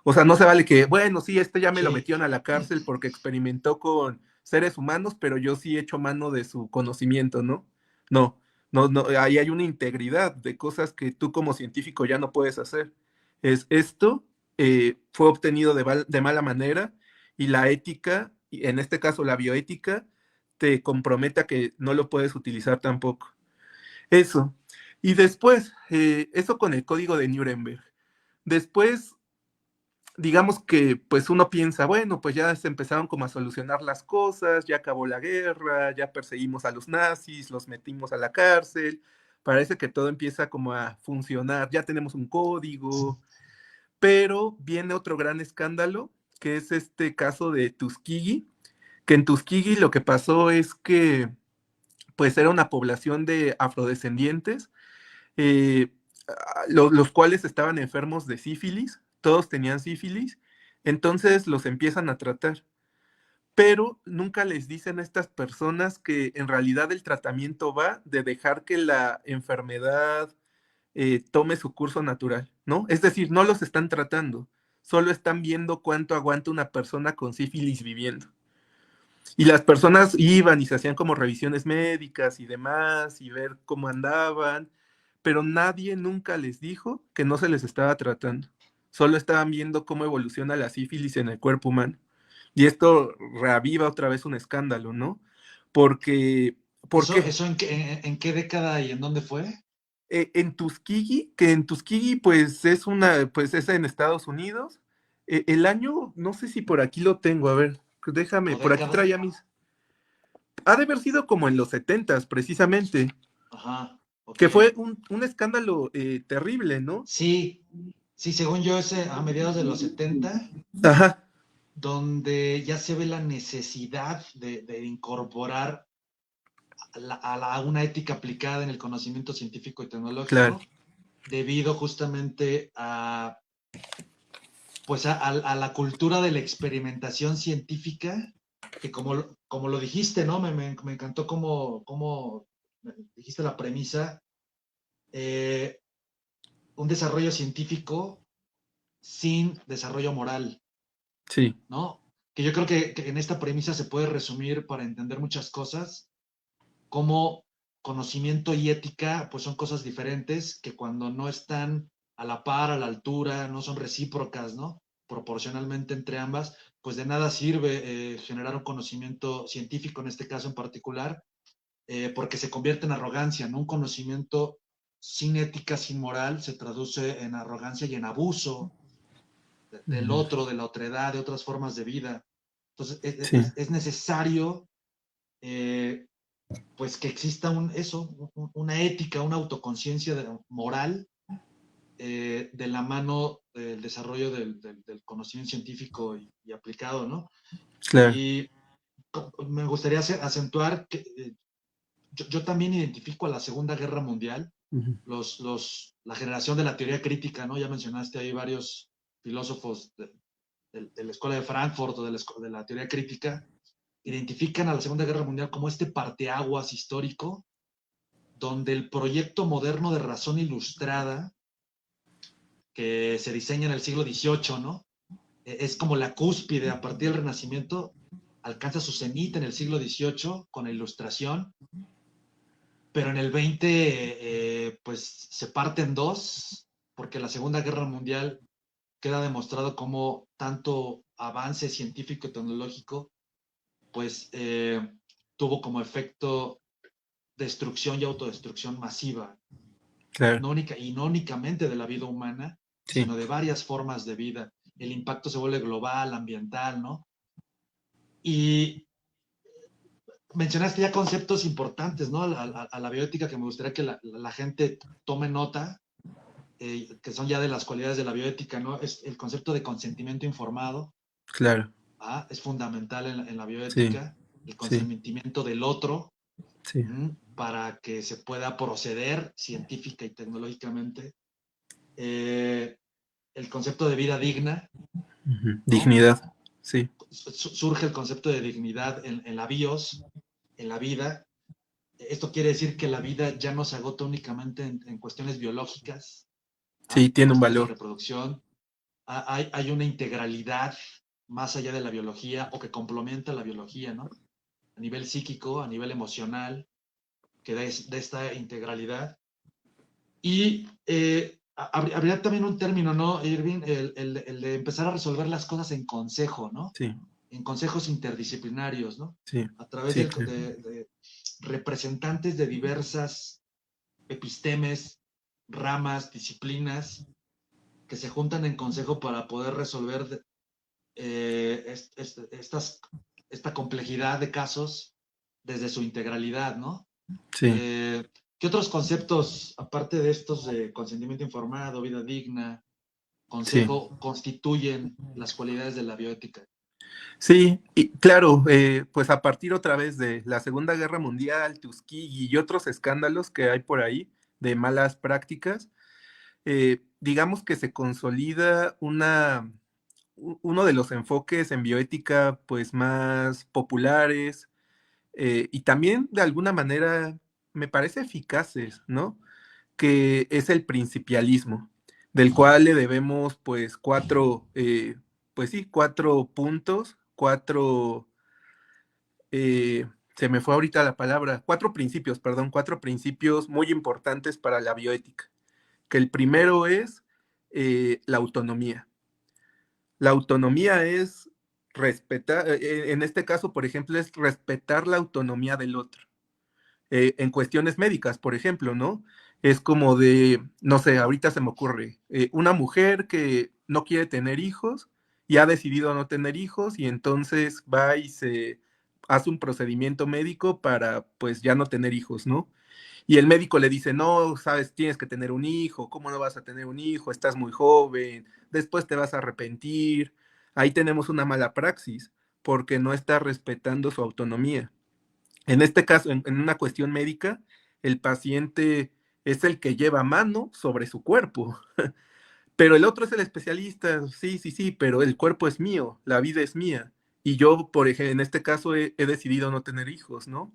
O sea, no se vale que, bueno, sí, ya me lo Sí. metieron a la cárcel porque experimentó con seres humanos, pero yo sí he hecho mano de su conocimiento, ¿no? No, no, ahí hay una integridad de cosas que tú como científico ya no puedes hacer. Esto fue obtenido de mala manera y la ética, y en este caso la bioética, te compromete a que no lo puedes utilizar tampoco. Eso. Y después, eso con el código de Nuremberg. Después, digamos que pues uno piensa, bueno, pues ya se empezaron como a solucionar las cosas, ya acabó la guerra, ya perseguimos a los nazis, los metimos a la cárcel, parece que todo empieza como a funcionar, ya tenemos un código, pero viene otro gran escándalo, que es este caso de Tuskegee, que en Tuskegee lo que pasó es que pues era una población de afrodescendientes, eh, los cuales estaban enfermos de sífilis, todos tenían sífilis, entonces los empiezan a tratar, pero nunca les dicen a estas personas que en realidad el tratamiento va de dejar que la enfermedad tome su curso natural, ¿no? Es decir, no los están tratando, solo están viendo cuánto aguanta una persona con sífilis viviendo. Y las personas iban y se hacían como revisiones médicas y demás, y ver cómo andaban, pero nadie nunca les dijo que no se les estaba tratando. Solo estaban viendo cómo evoluciona la sífilis en el cuerpo humano. Y esto reaviva otra vez un escándalo, ¿no? Porque, ¿por ¿Eso, qué? eso en qué década y en dónde fue? En Tuskegee, que en Tuskegee pues pues es en Estados Unidos. El año, no sé si por aquí lo tengo, a ver, déjame, ¿O por aquí década? traía mis... Ha de haber sido como en los setentas, precisamente, Ajá, ok. que fue un escándalo terrible, ¿no? Sí, sí, según yo, ese a mediados de los 70, Ajá, donde ya se ve la necesidad de incorporar a una ética aplicada en el conocimiento científico y claro, tecnológico, debido justamente pues a la cultura de la experimentación científica, que como lo dijiste, ¿no? Me encantó cómo dijiste la premisa, eh, un desarrollo científico sin desarrollo moral, sí, ¿no? Que yo creo que en esta premisa se puede resumir para entender muchas cosas, como conocimiento y ética, pues son cosas diferentes que cuando no están a la par, a la altura, no son recíprocas, ¿no? Proporcionalmente entre ambas, pues de nada sirve generar un conocimiento científico en este caso en particular, porque se convierte en arrogancia, ¿no? Un conocimiento sin ética, sin moral, se traduce en arrogancia y en abuso del mm, otro, de la otredad, de otras formas de vida. Entonces, sí, es necesario eh, pues que exista una ética, una autoconciencia moral de la mano del desarrollo del conocimiento científico y aplicado, ¿no? claro, Y me gustaría acentuar que yo también identifico a la Segunda Guerra Mundial, ujú, la generación de la teoría crítica, ¿no? Ya mencionaste ahí varios filósofos de la Escuela de Frankfurt o de la teoría crítica, identifican a la Segunda Guerra Mundial como este parteaguas histórico donde el proyecto moderno de razón ilustrada que se diseña en el siglo XVIII, ¿no? Es como la cúspide a partir del Renacimiento, alcanza su cenit en el siglo XVIII con la ilustración, pero en el XX pues se parte en dos, porque la Segunda Guerra Mundial queda demostrado como tanto avance científico y tecnológico pues tuvo como efecto destrucción y autodestrucción masiva, claro, y no únicamente de la vida humana, sí, sino de varias formas de vida. El impacto se vuelve global, ambiental, ¿no? Y mencionaste ya conceptos importantes, ¿no? A la bioética que me gustaría que la gente tome nota, que son ya de las cualidades de la bioética, ¿no? Es el concepto de consentimiento informado, Claro, es fundamental en la sí, bioética, el sí, consentimiento del otro, sí. para que se pueda proceder científica y tecnológicamente. Eh, el concepto de vida digna, Ujú. ¿no? Dignidad, sí, Surge el concepto de dignidad en la bios, en la vida. Esto quiere decir que la vida ya no se agota únicamente en cuestiones biológicas, sí, en tiene un cuestiones de valor. reproducción. Hay una integralidad más allá de la biología o que complementa la biología, ¿no? A nivel psíquico, a nivel emocional, que de esta integralidad. Y habría también un término, ¿no, Irving? El de empezar a resolver las cosas en consejo, ¿no? Sí, En consejos interdisciplinarios, ¿no? sí, A través sí, claro. de representantes de diversas epistemes, ramas, disciplinas, que se juntan en consejo para poder resolver esta complejidad de casos desde su integralidad, ¿no? Sí. ¿Qué otros conceptos, aparte de estos de consentimiento informado, vida digna, Sí, consejo, constituyen las cualidades de la bioética? sí, y claro, pues a partir otra vez de la Segunda Guerra Mundial, Tuskegee y otros escándalos que hay por ahí de malas prácticas, digamos que se consolida uno de los enfoques en bioética pues más populares, y también de alguna manera me parece eficaces, ¿no? Que es el principialismo, del cual le debemos pues pues sí, 4 puntos, se me fue ahorita la palabra, 4 principios, perdón, 4 principios muy importantes para la bioética, que el primero es la autonomía. La autonomía es respetar, en este caso, por ejemplo, es respetar la autonomía del otro. En cuestiones médicas, por ejemplo, ¿no? Es como de, no sé, ahorita se me ocurre, una mujer que no quiere tener hijos y ha decidido no tener hijos y entonces va y se hace un procedimiento médico para pues ya no tener hijos, ¿no? Y el médico le dice, no, sabes, tienes que tener un hijo, ¿cómo no vas a tener un hijo? Estás muy joven, después te vas a arrepentir. Ahí tenemos una mala praxis porque no está respetando su autonomía. En este caso, en una cuestión médica, el paciente es el que lleva mano sobre su cuerpo, pero el otro es el especialista, sí, sí, sí, pero el cuerpo es mío, la vida es mía. Y yo, por ejemplo, en este caso he decidido no tener hijos, ¿no?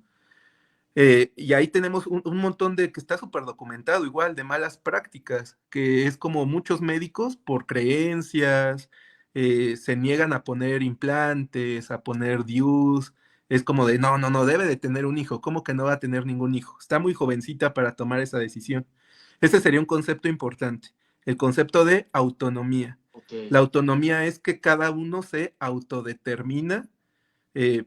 Y ahí tenemos un montón de que está súper documentado, igual, de malas prácticas, que es como muchos médicos por creencias, se niegan a poner implantes, a poner DIUs, es como de, no, no, no, debe de tener un hijo, ¿cómo que no va a tener ningún hijo? Está muy jovencita para tomar esa decisión. Ese sería un concepto importante, el concepto de autonomía. Ok. La autonomía es que cada uno se autodetermina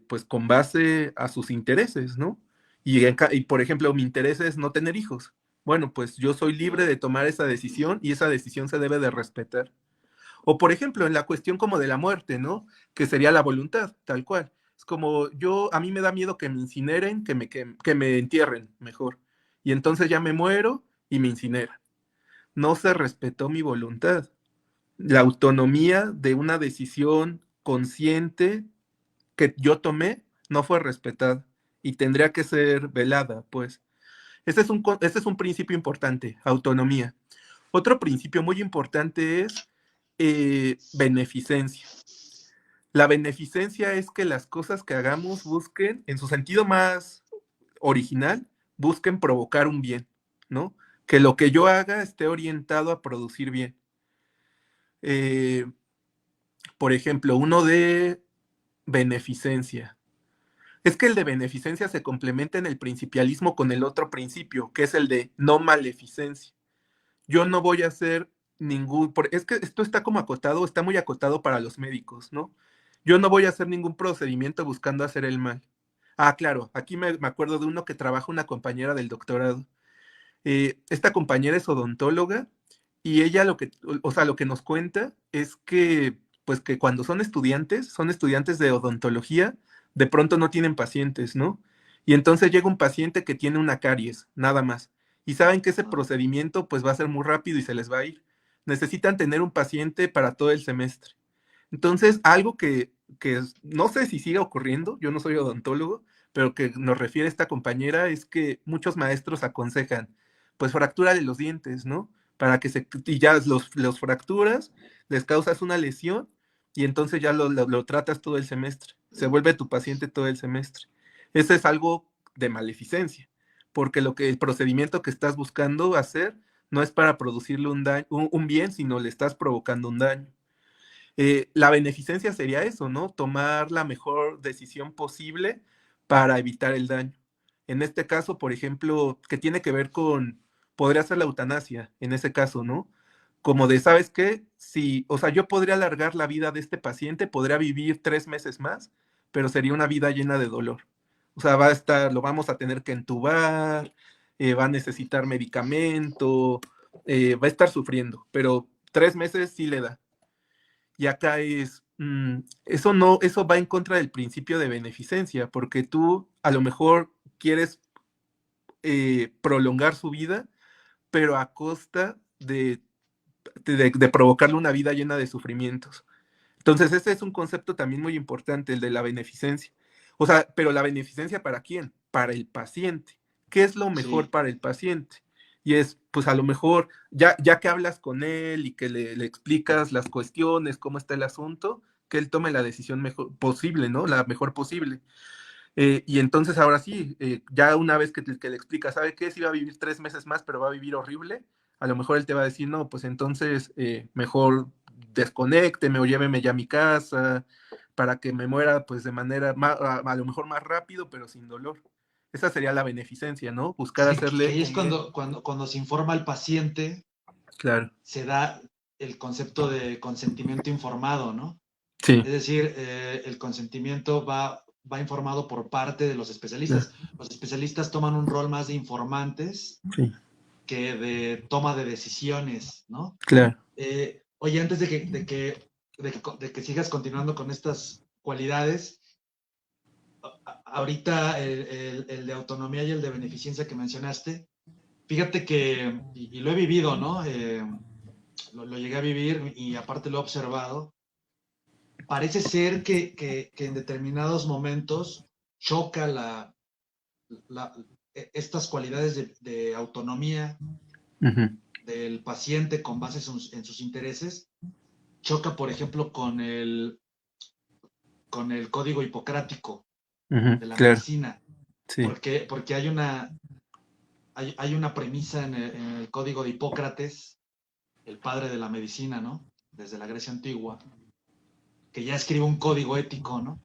pues con base a sus intereses, ¿no? Y, por ejemplo, mi interés es no tener hijos. Bueno, pues yo soy libre de tomar esa decisión y esa decisión se debe de respetar. O, por ejemplo, en la cuestión como de la muerte, ¿no? Que sería la voluntad, tal cual. Es como a mí me da miedo que me incineren, que me entierren mejor. Y entonces ya me muero y me incineran. No se respetó mi voluntad. La autonomía de una decisión consciente que yo tomé no fue respetada y tendría que ser velada, pues. Ese es un principio importante, autonomía. Otro principio muy importante es beneficencia. La beneficencia es que las cosas que hagamos busquen, en su sentido más original, busquen provocar un bien, ¿no? Que lo que yo haga esté orientado a producir bien. Eh, por ejemplo, uno de beneficencia. Es que el de beneficencia se complementa en el principialismo con el otro principio, que es el de no maleficencia. Yo no voy a hacer es que esto está como acotado, está muy acotado para los médicos, ¿no? Yo no voy a hacer ningún procedimiento buscando hacer el mal. Ah, claro, aquí me acuerdo de uno que trabaja una compañera del doctorado. Esta compañera es odontóloga y ella o sea, lo que nos cuenta es que, pues que cuando son estudiantes de odontología, de pronto no tienen pacientes, ¿no? Y entonces llega un paciente que tiene una caries, nada más. Y saben que ese Ah, procedimiento pues va a ser muy rápido y se les va a ir. Necesitan tener un paciente para todo el semestre. Entonces, algo que no sé si sigue ocurriendo, yo no soy odontólogo, pero que nos refiere esta compañera es que muchos maestros aconsejan, pues fractúrale los dientes, ¿no? Para que y ya los fracturas, les causas una lesión y entonces ya lo tratas todo el semestre. Se vuelve tu paciente todo el semestre. Eso es algo de maleficencia, porque el procedimiento que estás buscando hacer no es para producirle un daño, un bien, sino le estás provocando un daño. La beneficencia sería eso, ¿no? Tomar la mejor decisión posible para evitar el daño. En este caso, por ejemplo, que tiene que ver con, podría ser la eutanasia, en ese caso, ¿no? Como de, ¿sabes qué? Si, o sea, yo podría alargar la vida de este paciente, podría vivir 3 meses más, pero sería una vida llena de dolor. O sea, va a estar, lo vamos a tener que entubar, va a necesitar medicamento, va a estar sufriendo, pero 3 meses sí le da. Y acá es, eso no, eso va en contra del principio de beneficencia, porque tú a lo mejor quieres prolongar su vida, pero a costa de provocarle una vida llena de sufrimientos. Entonces, ese es un concepto también muy importante, el de la beneficencia. O sea, pero la beneficencia ¿para quién? Para el paciente. ¿Qué es lo mejor sí, para el paciente? Y es, pues a lo mejor, ya que hablas con él y que le explicas las cuestiones, cómo está el asunto, que él tome la decisión mejor posible, ¿no? La mejor posible. Y entonces ahora sí, ya una vez que le explicas, ¿sabe qué? Si va a vivir 3 meses más, pero va a vivir horrible, a lo mejor él te va a decir, no, pues entonces mejor desconécteme o lléveme ya a mi casa para que me muera pues de manera, a lo mejor más rápido, pero sin dolor. Esa sería la beneficencia, ¿no? Buscar sí, que hacerle ahí es un bien. cuando se informa al paciente, Claro. se da el concepto de consentimiento informado, ¿no? Sí, Es decir, el consentimiento va informado por parte de los claro. especialistas. Los especialistas toman un rol más de informantes Sí, que de toma de decisiones, ¿no? claro. Oye, antes de que sigas continuando con estas cualidades, ahorita el de autonomía y el de beneficencia que mencionaste, fíjate que, y lo he vivido, ¿no? Lo llegué a vivir y aparte lo he observado. Parece ser que en determinados momentos choca la, estas cualidades de autonomía Ujú, del paciente con base en sus intereses, choca, por ejemplo, con el código hipocrático ujú, de la claro. medicina, Sí, porque hay una premisa en el código de Hipócrates, el padre de la medicina, ¿no? Desde la Grecia antigua, que ya escribe un código ético, ¿no?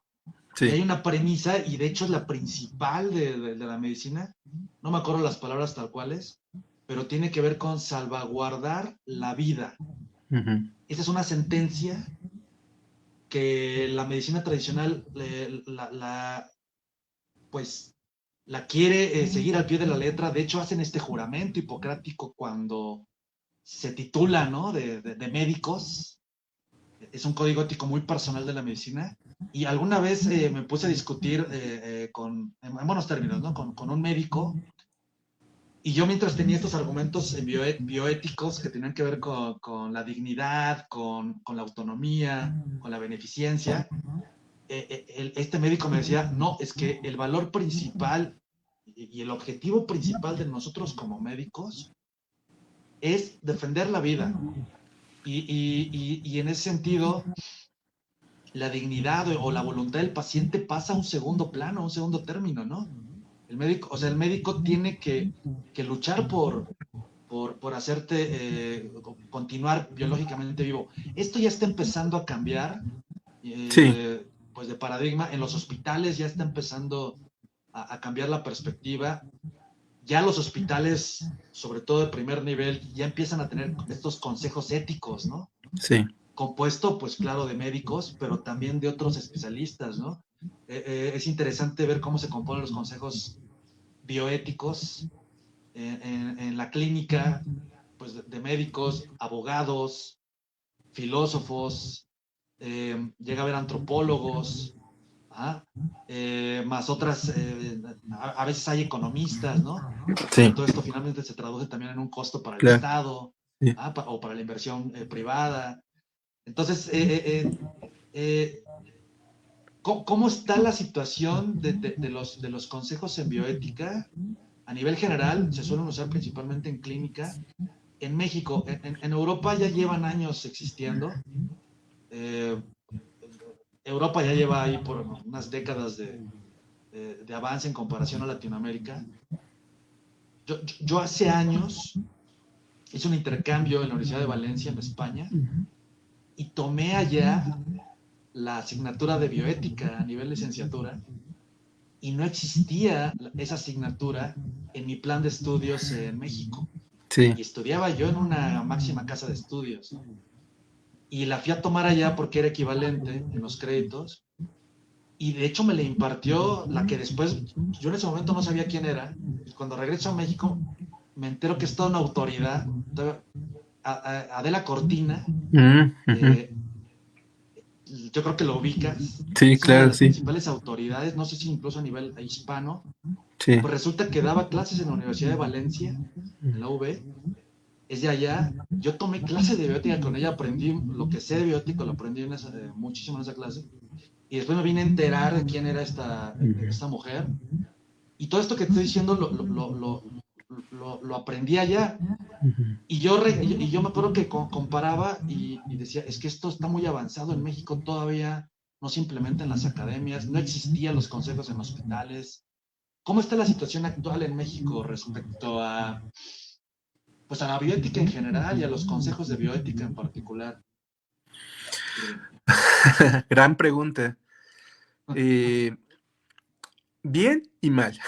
Y sí. hay una premisa, y de hecho es la principal de la medicina, no me acuerdo las palabras tal cuales, pero tiene que ver con salvaguardar la vida. Ujú, Esa es una sentencia que la medicina tradicional pues la quiere seguir al pie de la letra. De hecho, hacen este juramento hipocrático cuando se titula, ¿no? De médicos. Es un código ético muy personal de la medicina. Y alguna vez me puse a discutir en buenos términos, ¿no? Con un médico. Y yo mientras tenía estos argumentos bioéticos que tenían que ver con la dignidad, con la autonomía, con la beneficencia, este médico me decía, no, es que el valor principal y el objetivo principal de nosotros como médicos es defender la vida. Y en ese sentido, la dignidad o la voluntad del paciente pasa a un segundo plano, a un segundo término, ¿no? El médico, o sea, el médico tiene que luchar por hacerte continuar biológicamente vivo. Esto ya está empezando a cambiar, sí, pues de paradigma. En los hospitales ya está empezando a cambiar la perspectiva. Ya los hospitales, sobre todo de primer nivel, ya empiezan a tener estos consejos éticos, ¿no? sí. Compuesto, pues claro, de médicos, pero también de otros especialistas, ¿no? Es interesante ver cómo se componen los consejos bioéticos en la clínica, pues de médicos, abogados, filósofos, llega a haber antropólogos, Ajá. Más otras, a veces hay economistas, ¿no? Porque Sí, todo esto finalmente se traduce también en un costo para el claro. Estado, Sí. o para la inversión privada. Entonces, ¿cómo está la situación de los consejos en bioética? A nivel general, se suelen usar principalmente en clínica. En México, en Europa ya llevan años existiendo. Eh, Europa ya lleva ahí por unas décadas de avance en comparación a Latinoamérica. Yo hace años hice un intercambio en la Universidad de Valencia, en España, y tomé allá la asignatura de bioética a nivel licenciatura, y no existía esa asignatura en mi plan de estudios en México. Sí. Y estudiaba yo en una máxima casa de estudios. Y la fui a tomar allá porque era equivalente en los créditos. Y de hecho me la impartió la que después, yo en ese momento no sabía quién era. Y cuando regreso a México, me entero que es toda una autoridad. Adela Cortina, Ujú. eh, yo creo que lo ubicas, Sí, es una de claro, las sí. principales autoridades, no sé si incluso a nivel hispano. Sí. Pues resulta que daba clases en la Universidad de Valencia, en la UB, es de allá. Yo tomé clase de biótica con ella, aprendí lo que sé de biótica, lo aprendí muchísimo en esa clase. Y después me vine a enterar de quién era esta mujer. Y todo esto que te estoy diciendo lo aprendí allá. Y yo me acuerdo que comparaba y decía, es que esto está muy avanzado en México todavía, no se implementa en las academias, no existían los consejos en hospitales. ¿Cómo está la situación actual en México respecto pues a la bioética en general y a los consejos de bioética en particular, Irving? Gran pregunta. Eh, Bien y mal.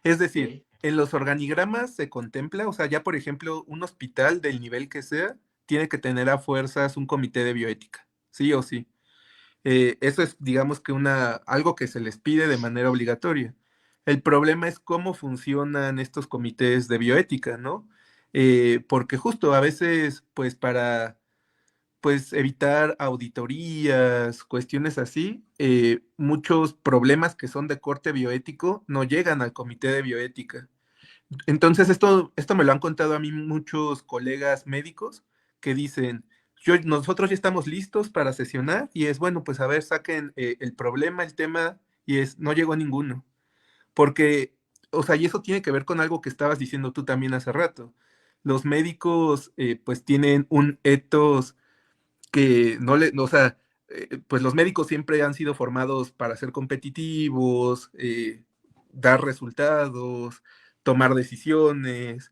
Es decir, Ok, en los organigramas se contempla, o sea, ya por ejemplo, un hospital del nivel que sea, tiene que tener a fuerzas un comité de bioética, sí o sí. Eso es, digamos que algo que se les pide de manera obligatoria. El problema es cómo funcionan estos comités de bioética, ¿no? Porque justo a veces, pues para pues evitar auditorías, cuestiones así, muchos problemas que son de corte bioético no llegan al comité de bioética. Entonces, esto me lo han contado a mí muchos colegas médicos que dicen, nosotros ya estamos listos para sesionar y es bueno, pues a ver, saquen el problema, el tema, y no llegó ninguno. Porque, o sea, y eso tiene que ver con algo que estabas diciendo tú también hace rato. Los médicos, pues tienen un ethos que no le, o sea, pues los médicos siempre han sido formados para ser competitivos, dar resultados, tomar decisiones,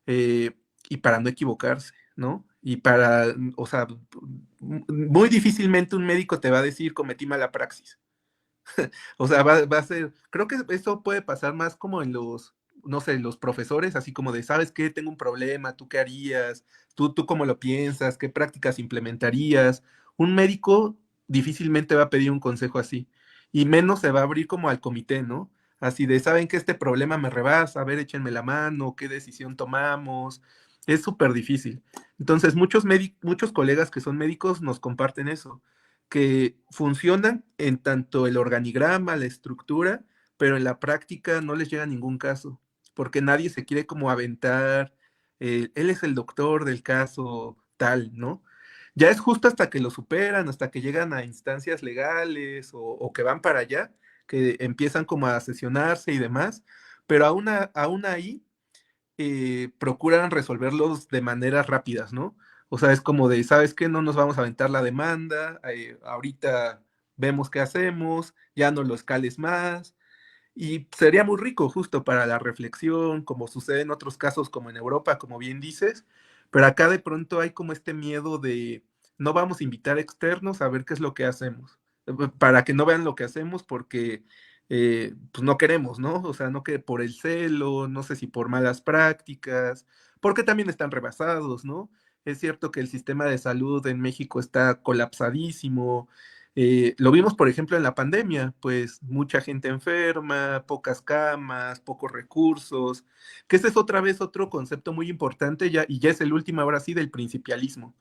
y para no equivocarse, ¿no? Y para, o sea, muy difícilmente un médico te va a decir cometí mala praxis. O sea, va a ser, creo que eso puede pasar más como en los, no sé, los profesores, así como de, ¿sabes qué? Tengo un problema, ¿tú qué harías? ¿Tú cómo lo piensas? ¿Qué prácticas implementarías? Un médico difícilmente va a pedir un consejo así, y menos se va a abrir como al comité, ¿no? Así de, ¿saben que este problema me rebasa? A ver, échenme la mano, ¿qué decisión tomamos? Es súper difícil. Entonces, muchos colegas que son médicos nos comparten eso, que funcionan en tanto el organigrama, la estructura, pero en la práctica no les llega a ningún caso, porque nadie se quiere como aventar, él es el doctor del caso tal, ¿no? Ya es justo hasta que lo superan, hasta que llegan a instancias legales o que van para allá, que empiezan como a sesionarse y demás, pero aún ahí procuran resolverlos de maneras rápidas, ¿no? O sea, es como de, ¿sabes qué? No nos vamos a aventar la demanda, ahorita vemos qué hacemos, ya no lo escales más. Y sería muy rico justo para la reflexión, como sucede en otros casos, como en Europa, como bien dices, pero acá de pronto hay como este miedo de no vamos a invitar externos a ver qué es lo que hacemos, para que no vean lo que hacemos porque pues no queremos, ¿no? O sea, no que por el celo, no sé si por malas prácticas, porque también están rebasados, ¿no? Es cierto que el sistema de salud en México está colapsadísimo, lo vimos, por ejemplo, en la pandemia, pues mucha gente enferma, pocas camas, pocos recursos, que ese es otra vez otro concepto muy importante ya, y ya es el último ahora sí del principialismo,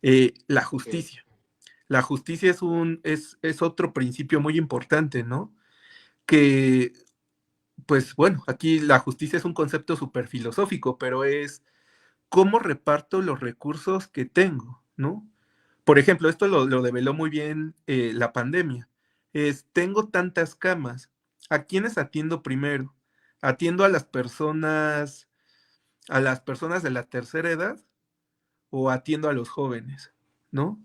la ok. justicia. la justicia es otro principio muy importante, ¿no? Que, pues bueno, aquí la justicia es un concepto súper filosófico, pero es cómo reparto los recursos que tengo, ¿no? Por ejemplo, esto lo develó muy bien la pandemia. Tengo tantas camas, ¿a quiénes atiendo primero? ¿Atiendo a las personas de la tercera edad o atiendo a los jóvenes? ¿No?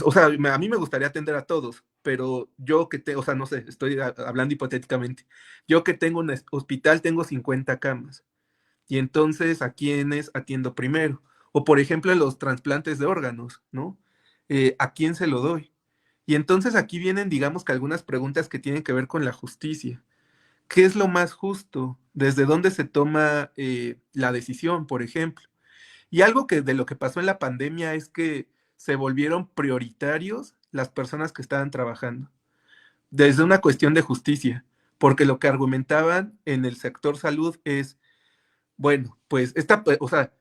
O sea, a mí me gustaría atender a todos, pero yo o sea, no sé, estoy hablando hipotéticamente. Yo que tengo un hospital, tengo 50 camas. Y entonces, ¿a quiénes atiendo primero? O por ejemplo, en los trasplantes de órganos, ¿no? ¿A quién se lo doy? Y entonces aquí vienen, digamos que algunas preguntas que tienen que ver con la justicia. ¿Qué es lo más justo? ¿Desde dónde se toma la decisión, por ejemplo? Y algo que de lo que pasó en la pandemia es que se volvieron prioritarios las personas que estaban trabajando, desde una cuestión de justicia, porque lo que argumentaban en el sector salud es, bueno, pues o sea,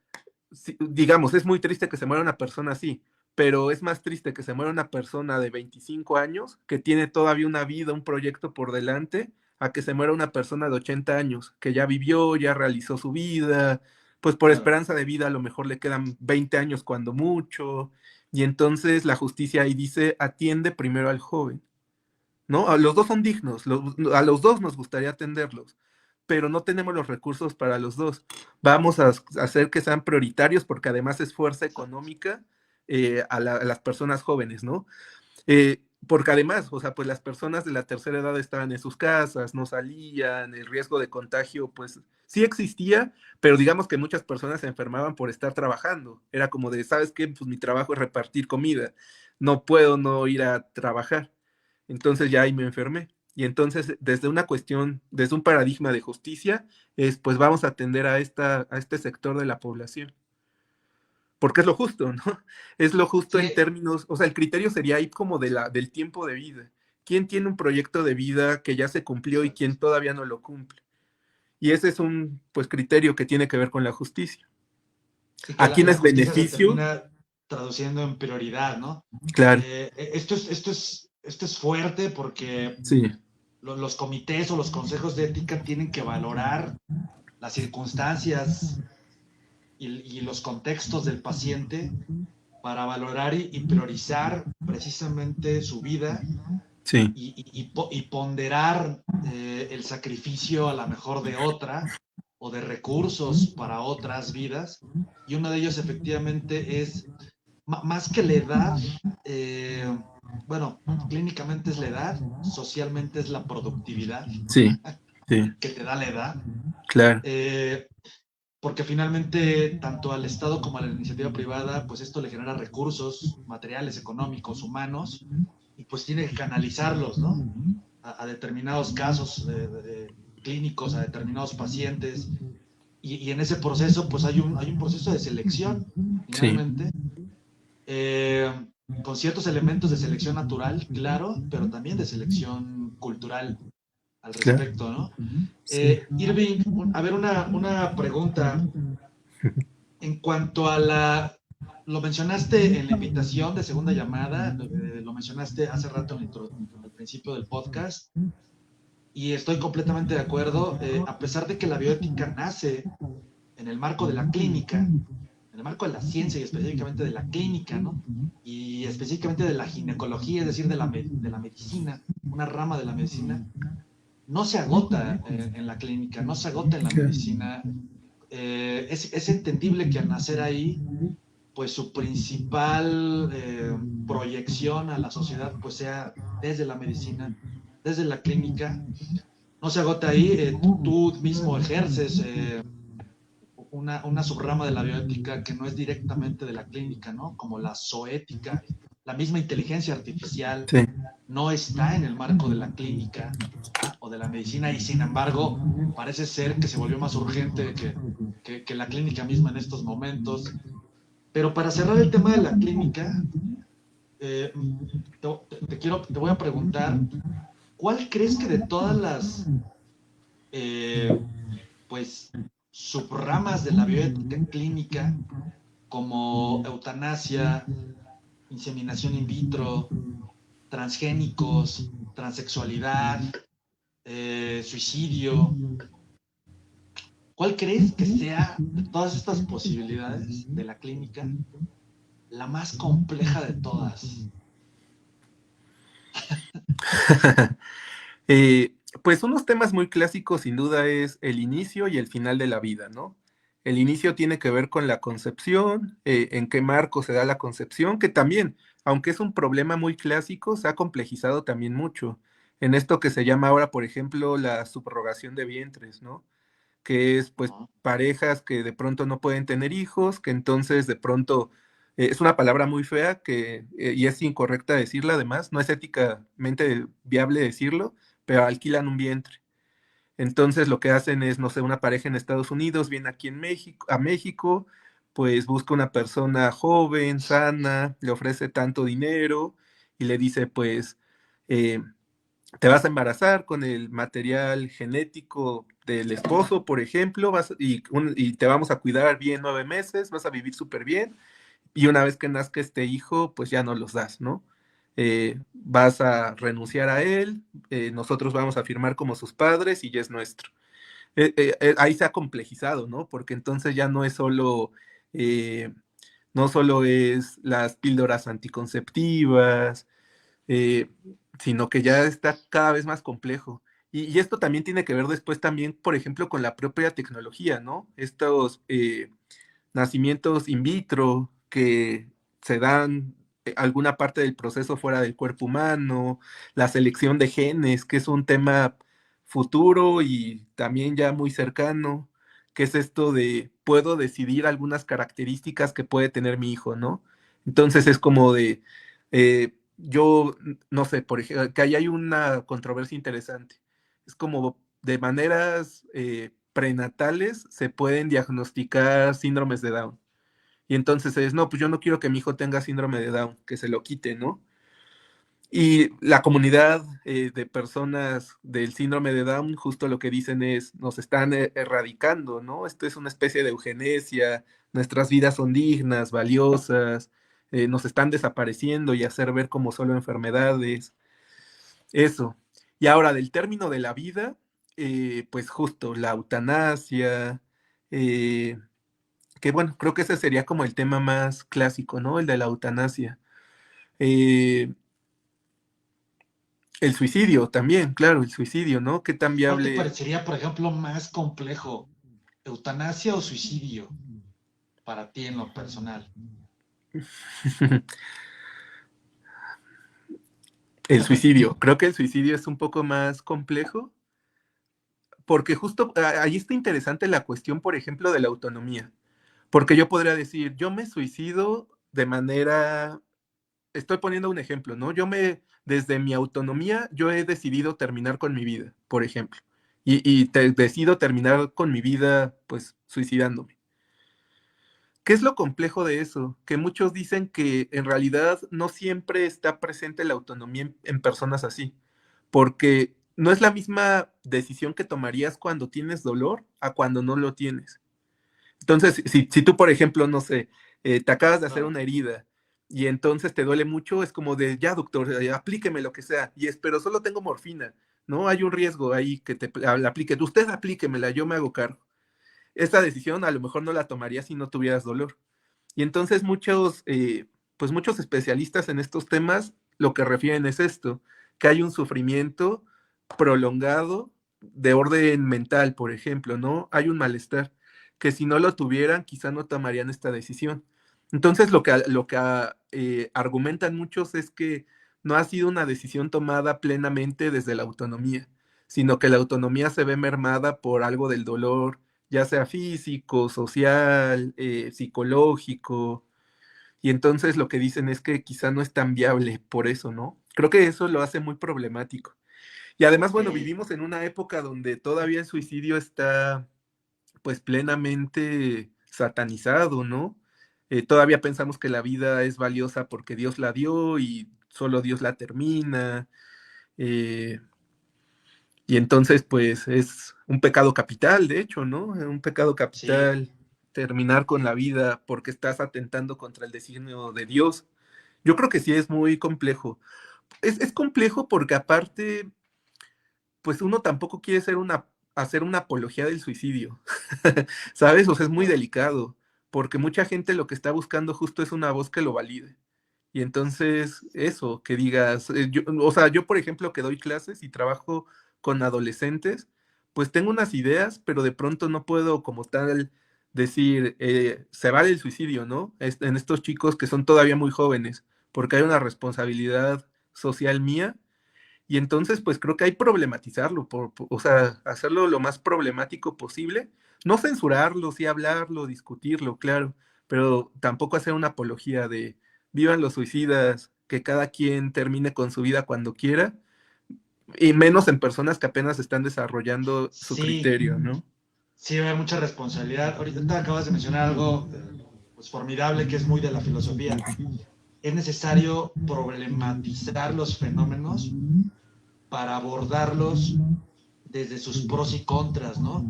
digamos, es muy triste que se muera una persona así, pero es más triste que se muera una persona de 25 años que tiene todavía una vida, un proyecto por delante, a que se muera una persona de 80 años que ya vivió, ya realizó su vida, pues por Claro. esperanza de vida a lo mejor le quedan 20 años cuando mucho, y entonces la justicia ahí dice, atiende primero al joven. ¿No? A los dos son dignos, a los dos nos gustaría atenderlos, pero no tenemos los recursos para los dos. Vamos a hacer que sean prioritarios porque además es fuerza Exacto. económica a las personas jóvenes, ¿no? Porque además, o sea, pues las personas de la tercera edad estaban en sus casas, no salían, el riesgo de contagio, pues sí existía, pero digamos que muchas personas se enfermaban por estar trabajando. Era como de, ¿sabes qué? Pues mi trabajo es repartir comida, no puedo no ir a trabajar. Entonces ya ahí me enfermé. Y entonces, desde una cuestión, desde un paradigma de justicia, pues vamos a atender a este sector de la población porque es lo justo, ¿no? Es lo justo en Sí, términos, o sea, el criterio sería ahí como del tiempo de vida. ¿Quién tiene un proyecto de vida que ya se cumplió y exacto. quién todavía no lo cumple? Y ese es un, pues, criterio que tiene que ver con la justicia. Y que ¿A quién la es justicia se beneficio? termina traduciendo en prioridad, ¿no? Claro, Esto es fuerte porque sí, los comités o los consejos de ética tienen que valorar las circunstancias y los contextos del paciente para valorar y priorizar precisamente su vida sí, y ponderar el sacrificio a la mejor de otra o de recursos para otras vidas. Y uno de ellos efectivamente es, más que la edad, eh, bueno, clínicamente es la edad, socialmente es la productividad sí, sí, que te da la edad, claro, eh, porque finalmente tanto al Estado como a la iniciativa privada, pues esto le genera recursos materiales, económicos, humanos, y pues tiene que canalizarlos, ¿no? A determinados casos clínicos, a determinados pacientes, y en ese proceso, pues hay un proceso de selección, sí, finalmente, eh, con ciertos elementos de selección natural, claro, pero también de selección cultural al claro, respecto, ¿no? sí, Irving, a ver, una pregunta. En cuanto a lo mencionaste en la invitación de segunda llamada, lo mencionaste hace rato al principio del podcast, y estoy completamente de acuerdo, a pesar de que la bioética nace en el marco de la clínica, en el marco de la ciencia y específicamente de la clínica, ¿no? Y específicamente de la ginecología, es decir, de la medicina, una rama de la medicina, no se agota en la clínica, no se agota en la claro, medicina. Es entendible que al nacer ahí, pues su principal proyección a la sociedad pues sea desde la medicina, desde la clínica. No se agota ahí, tú mismo ejerces una subrama de la bioética que no es directamente de la clínica, ¿no? Como la zoética, la misma inteligencia artificial sí, no está en el marco de la clínica o de la medicina y sin embargo parece ser que se volvió más urgente que la clínica misma en estos momentos. Pero para cerrar el tema de la clínica, eh, te voy a preguntar, ¿cuál crees que de todas las eh, pues subramas de la bioética clínica como eutanasia, inseminación in vitro, transgénicos, transexualidad, suicidio. ¿Cuál crees que sea, de todas estas posibilidades de la clínica, la más compleja de todas? Pues unos temas muy clásicos sin duda es el inicio y el final de la vida, ¿no? El inicio tiene que ver con la concepción, en qué marco se da la concepción, que también, aunque es un problema muy clásico, se ha complejizado también mucho en esto que se llama ahora, por ejemplo, la subrogación de vientres, ¿no? Que es pues ¿No? parejas que de pronto no pueden tener hijos, que entonces de pronto es una palabra muy fea que, y es incorrecta decirla además, no es éticamente viable decirlo, pero alquilan un vientre. Entonces lo que hacen es, no sé, una pareja en Estados Unidos viene aquí en México, a México, pues busca una persona joven, sana, le ofrece tanto dinero y le dice, pues, eh, te vas a embarazar con el material genético del esposo, por ejemplo, y te vamos a cuidar bien 9 meses, vas a vivir súper bien, y una vez que nazca este hijo, pues ya no los das, ¿no? Vas a renunciar a él, nosotros vamos a firmar como sus padres y ya es nuestro. Ahí se ha complejizado, ¿no? Porque entonces ya no es solo, eh, no solo es las píldoras anticonceptivas, eh, sino que ya está cada vez más complejo. Y esto también tiene que ver después también, por ejemplo, con la propia tecnología, ¿no? Estos nacimientos in vitro que se dan alguna parte del proceso fuera del cuerpo humano, la selección de genes, que es un tema futuro y también ya muy cercano, que es esto de puedo decidir algunas características que puede tener mi hijo, ¿no? Entonces es como de, yo, no sé, por ejemplo, que ahí hay una controversia interesante. Es como de maneras prenatales se pueden diagnosticar síndromes de Down. Y entonces es, no, pues yo no quiero que mi hijo tenga síndrome de Down, que se lo quite, ¿no? Y la comunidad de personas del síndrome de Down, justo lo que dicen es, nos están erradicando, ¿no? Esto es una especie de eugenesia, nuestras vidas son dignas, valiosas, nos están desapareciendo y hacer ver como solo enfermedades, eso. Y ahora, del término de la vida, pues justo la eutanasia, eh, que bueno, creo que ese sería como el tema más clásico, ¿no? El de la eutanasia. Eh, el suicidio también, claro, el suicidio, ¿no? ¿Qué tan ¿Cuál te viable? parecería, por ejemplo, más complejo? ¿Eutanasia o suicidio? Para ti en lo personal. El suicidio. Creo que el suicidio es un poco más complejo, porque justo ahí está interesante la cuestión, por ejemplo, de la autonomía. Porque yo podría decir, yo me suicido de manera, estoy poniendo un ejemplo, ¿no? Desde mi autonomía, yo he decidido terminar con mi vida, por ejemplo. Decido terminar con mi vida, pues, suicidándome. ¿Qué es lo complejo de eso? Que muchos dicen que en realidad no siempre está presente la autonomía en personas así, porque no es la misma decisión que tomarías cuando tienes dolor a cuando no lo tienes. Entonces, si tú, por ejemplo, no sé, te acabas de hacer Claro. una herida y entonces te duele mucho, es como de, ya, doctor, aplíqueme lo que sea, pero solo tengo morfina, ¿no? Hay un riesgo ahí que la aplique. Usted aplíquemela, yo me hago cargo. Esta decisión a lo mejor no la tomarías si no tuvieras dolor. Y entonces pues muchos especialistas en estos temas lo que refieren es esto, que hay un sufrimiento prolongado de orden mental, por ejemplo, ¿no? Hay un malestar que si no lo tuvieran, quizá no tomarían esta decisión. Entonces, lo que argumentan muchos es que no ha sido una decisión tomada plenamente desde la autonomía, sino que la autonomía se ve mermada por algo del dolor, ya sea físico, social, psicológico, y entonces lo que dicen es que quizá no es tan viable por eso, ¿no? Creo que eso lo hace muy problemático. Y además, Ok. bueno, vivimos en una época donde todavía el suicidio está pues plenamente satanizado, ¿no? Todavía pensamos que la vida es valiosa porque Dios la dio y solo Dios la termina. eh, y entonces, pues es un pecado capital, de hecho, ¿no? Un pecado Sí. capital terminar con la vida porque estás atentando contra el designio de Dios. Yo creo que sí es muy complejo. Es complejo porque aparte, pues uno tampoco quiere hacer una apología del suicidio, ¿sabes? O sea, es muy Claro. delicado, porque mucha gente lo que está buscando justo es una voz que lo valide. Y entonces, eso, que digas, o sea, yo por ejemplo que doy clases y trabajo con adolescentes, pues tengo unas ideas, pero de pronto no puedo como tal decir, se vale el suicidio, ¿no? En estos chicos que son todavía muy jóvenes, porque hay una responsabilidad social mía y entonces, pues creo que hay que problematizarlo, o sea, hacerlo lo más problemático posible, no censurarlo, sí hablarlo, discutirlo, claro, pero tampoco hacer una apología de vivan los suicidas, que cada quien termine con su vida cuando quiera, y menos en personas que apenas están desarrollando su Sí, criterio, ¿no? sí, hay mucha responsabilidad. Ahorita acabas de mencionar algo pues, formidable que es muy de la filosofía. Es necesario problematizar los fenómenos para abordarlos desde sus pros y contras, ¿no?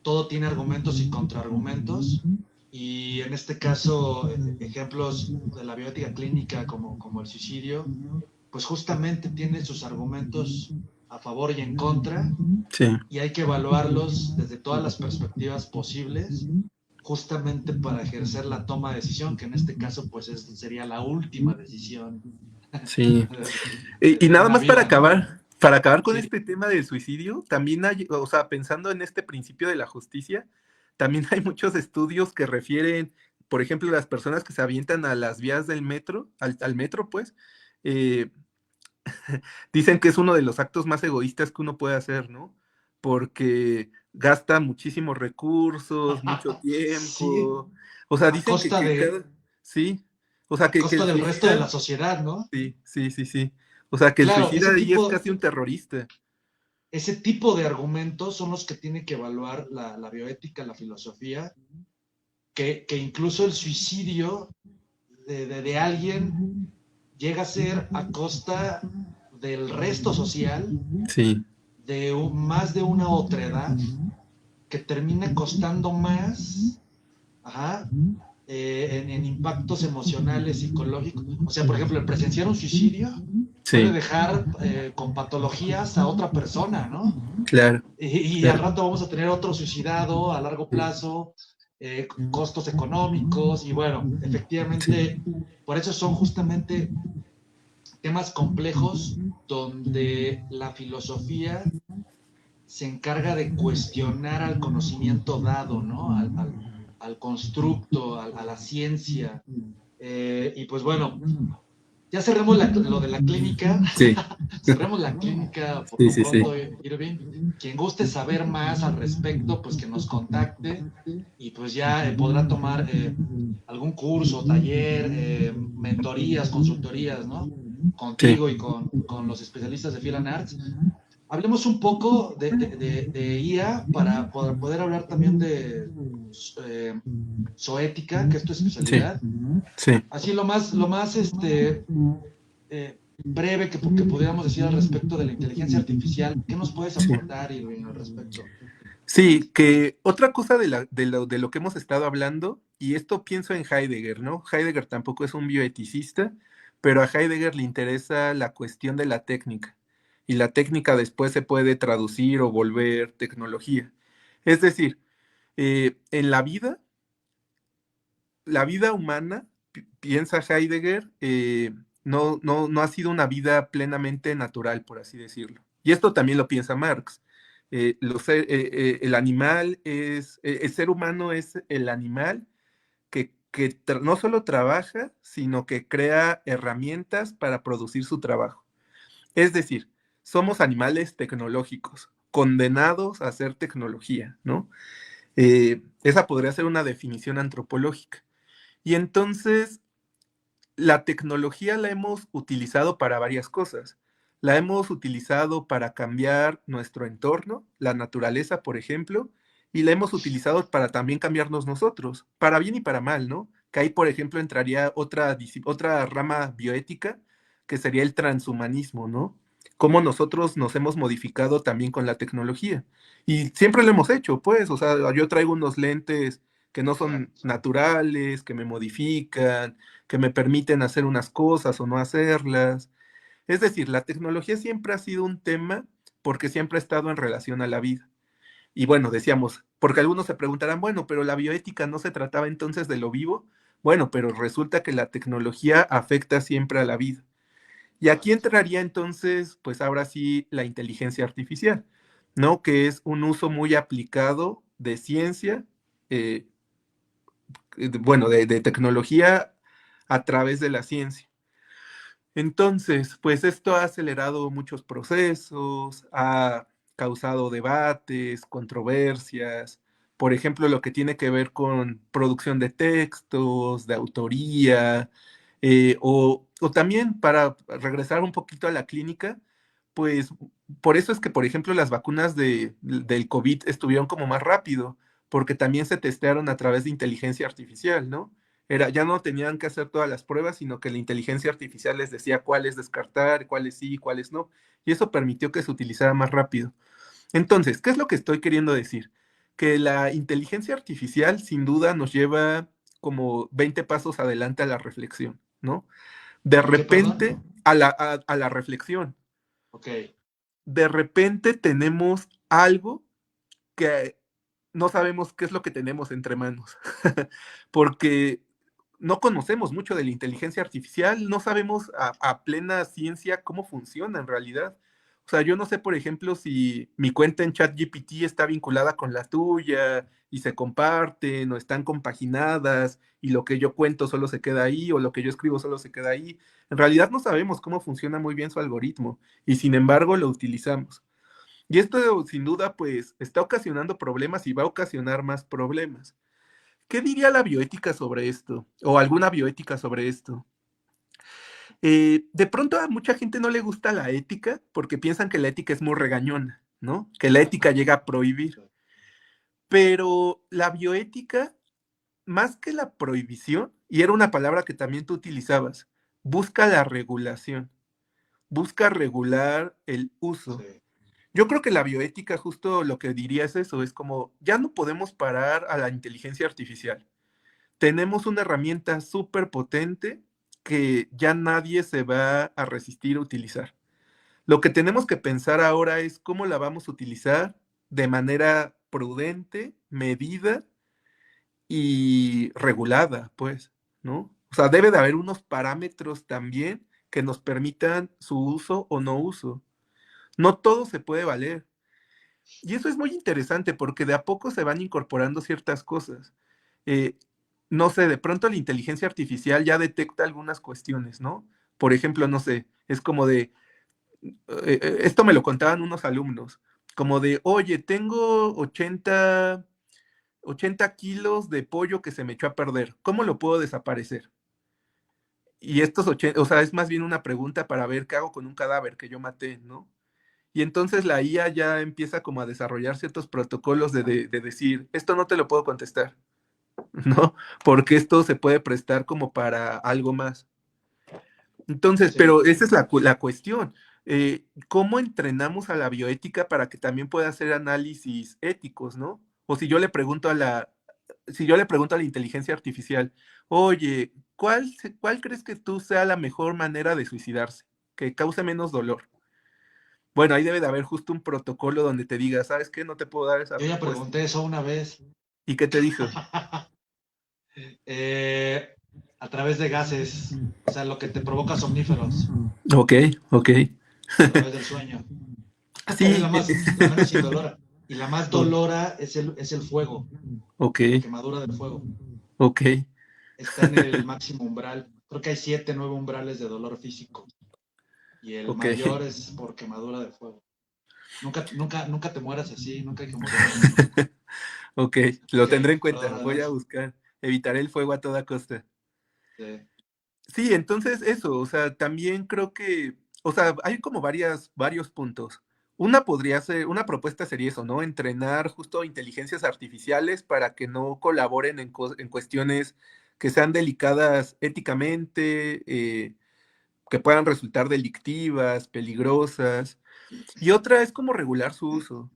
Todo tiene argumentos y contraargumentos, y en este caso, ejemplos de la bioética clínica como el suicidio, pues justamente tiene sus argumentos a favor y en contra, Sí, y hay que evaluarlos desde todas las perspectivas posibles, justamente para ejercer la toma de decisión, que en este caso pues sería la última decisión sí. Y en nada la más vida, ¿no? para acabar con Sí, este tema del suicidio, también hay, o sea, pensando en este principio de la justicia, también hay muchos estudios que refieren, por ejemplo, las personas que se avientan a las vías del metro, al metro, pues, eh, dicen que es uno de los actos más egoístas que uno puede hacer, ¿no? Porque gasta muchísimos recursos, mucho sí, tiempo, o sea, a dicen costa que de, cada, sí, o sea, a que costa el del resto de la suicida, sociedad, ¿no? sí, sí, sí, sí. O sea, que el Claro, suicida ahí es casi un terrorista. ese tipo de argumentos son los que tiene que evaluar la bioética, la filosofía, que incluso el suicidio de alguien llega a ser a costa del resto social, Sí, de más de una otra edad, que termina costando más, ajá, en impactos emocionales, psicológicos. O sea, por ejemplo, el presenciar un suicidio puede sí, dejar con patologías a otra persona, ¿no? claro, Y al claro. rato vamos a tener otro suicidado a largo Sí, plazo, costos económicos, y bueno, sí, efectivamente, por eso son justamente temas complejos donde la filosofía se encarga de cuestionar al conocimiento dado, ¿no? Al constructo, a la ciencia. Y pues bueno, ya cerremos lo de la clínica. sí, Cerremos la clínica por sí, lo sí, sí. pronto, Irving. Quien guste saber más al respecto, pues que nos contacte, y pues ya podrá tomar algún curso, taller, mentorías, consultorías, ¿no? Sí. Contigo y con los especialistas de Filan Arts. Hablemos un poco de IA para poder hablar también de eh, zoética, que es tu Sí, especialidad. sí, Así lo más breve que pudiéramos decir al respecto de la inteligencia artificial. ¿Qué nos puedes sí. aportar, Irving, al respecto? Sí, que otra cosa de lo que hemos estado hablando, y esto pienso en Heidegger, ¿no? Heidegger tampoco es un bioeticista, pero a Heidegger le interesa la cuestión de la técnica, y la técnica después se puede traducir o volver tecnología. Es decir, en la vida humana, piensa Heidegger, no ha sido una vida plenamente natural, por así decirlo. Y esto también lo piensa Marx. El animal el ser humano es el animal que no solo trabaja, sino que crea herramientas para producir su trabajo. Es decir, somos animales tecnológicos, condenados a hacer tecnología, ¿no? Esa podría ser una definición antropológica. Y entonces, la tecnología la hemos utilizado para varias cosas. La hemos utilizado para cambiar nuestro entorno, la naturaleza, por ejemplo, y la hemos utilizado para también cambiarnos nosotros, para bien y para mal, ¿no? Que ahí, por ejemplo, entraría otra rama bioética, que sería el transhumanismo, ¿no? Cómo nosotros nos hemos modificado también con la tecnología. Y siempre lo hemos hecho, pues, o sea, yo traigo unos lentes que no son Exacto. naturales, que me modifican, que me permiten hacer unas cosas o no hacerlas. Es decir, la tecnología siempre ha sido un tema porque siempre ha estado en relación a la vida. Y bueno, decíamos, porque algunos se preguntarán, bueno, pero la bioética no se trataba entonces de lo vivo. Bueno, pero resulta que la tecnología afecta siempre a la vida. Y aquí Exacto. entraría entonces, pues ahora sí, la inteligencia artificial, ¿no? Que es un uso muy aplicado de ciencia, eh, bueno, de tecnología a través de la ciencia. Entonces, pues esto ha acelerado muchos procesos, ha causado debates, controversias, por ejemplo, lo que tiene que ver con producción de textos, de autoría, o también para regresar un poquito a la clínica, pues por eso es que, por ejemplo, las vacunas del COVID estuvieron como más rápido, porque también se testearon a través de inteligencia artificial, ¿no? Ya no tenían que hacer todas las pruebas, sino que la inteligencia artificial les decía cuáles descartar, cuáles sí, cuáles no, y eso permitió que se utilizara más rápido. Entonces, ¿qué es lo que estoy queriendo decir? Que la inteligencia artificial sin duda nos lleva como 20 pasos adelante a la reflexión, ¿no? De ¿A qué, perdón? repente, a la reflexión, Ok. de repente tenemos algo que no sabemos qué es lo que tenemos entre manos, porque no conocemos mucho de la inteligencia artificial, no sabemos a plena ciencia cómo funciona en realidad. O sea, yo no sé, por ejemplo, si mi cuenta en ChatGPT está vinculada con la tuya y se comparten o están compaginadas y lo que yo cuento solo se queda ahí o lo que yo escribo solo se queda ahí. En realidad no sabemos cómo funciona muy bien su algoritmo y sin embargo lo utilizamos. Y esto sin duda pues está ocasionando problemas y va a ocasionar más problemas. ¿Qué diría la bioética sobre esto? ¿O alguna bioética sobre esto? De pronto a mucha gente no le gusta la ética porque piensan que la ética es muy regañona, ¿no? Que la ética llega a prohibir. Pero la bioética, más que la prohibición, y era una palabra que también tú utilizabas, busca la regulación, busca regular el uso. Sí. Yo creo que la bioética justo lo que diría es eso, es como, ya no podemos parar a la inteligencia artificial. Tenemos una herramienta súper potente que ya nadie se va a resistir a utilizar. Lo que tenemos que pensar ahora es cómo la vamos a utilizar de manera prudente, medida y regulada, pues, ¿no? O sea, debe de haber unos parámetros también que nos permitan su uso o no uso. No todo se puede valer. Y eso es muy interesante porque de a poco se van incorporando ciertas cosas. Eh, no sé, de pronto la inteligencia artificial ya detecta algunas cuestiones, ¿no? Por ejemplo, no sé, es como de, esto me lo contaban unos alumnos, como de, oye, tengo 80 kilos de pollo que se me echó a perder, ¿cómo lo puedo desaparecer? Y estos 80, o sea, es más bien una pregunta para ver qué hago con un cadáver que yo maté, ¿no? Y entonces la IA ya empieza como a desarrollar ciertos protocolos de decir, esto no te lo puedo contestar, ¿no? Porque esto se puede prestar como para algo más. Entonces, Sí. pero esa es la cuestión. ¿Cómo entrenamos a la bioética para que también pueda hacer análisis éticos, ¿no? O si yo le pregunto a la inteligencia artificial, oye, ¿cuál crees que tú sea la mejor manera de suicidarse? Que cause menos dolor. Bueno, ahí debe de haber justo un protocolo donde te diga, ¿sabes qué? No te puedo dar esa Yo ya respuesta. pregunté eso una vez. ¿Y qué te dijo? Eh, a través de gases, o sea, lo que te provoca somníferos Ok, ok. a través del sueño. Es Sí, la menos indolora. Y la más o- dolora es el fuego, ok, la quemadura del fuego. ok, Está en el máximo umbral. Creo que hay 7, 9 umbrales de dolor físico. Y el ok, mayor es por quemadura de fuego. Nunca te mueras así, nunca hay que morir así. ok, lo Ok, tendré en cuenta, perdón, voy a adelante. buscar, evitaré el fuego a toda costa. Sí, Sí, entonces eso, o sea, también creo que, o sea, hay como varios puntos. Una propuesta sería eso, ¿no? Entrenar justo inteligencias artificiales para que no colaboren en cuestiones que sean delicadas éticamente, que puedan resultar delictivas, peligrosas. Y otra es como regular su uso,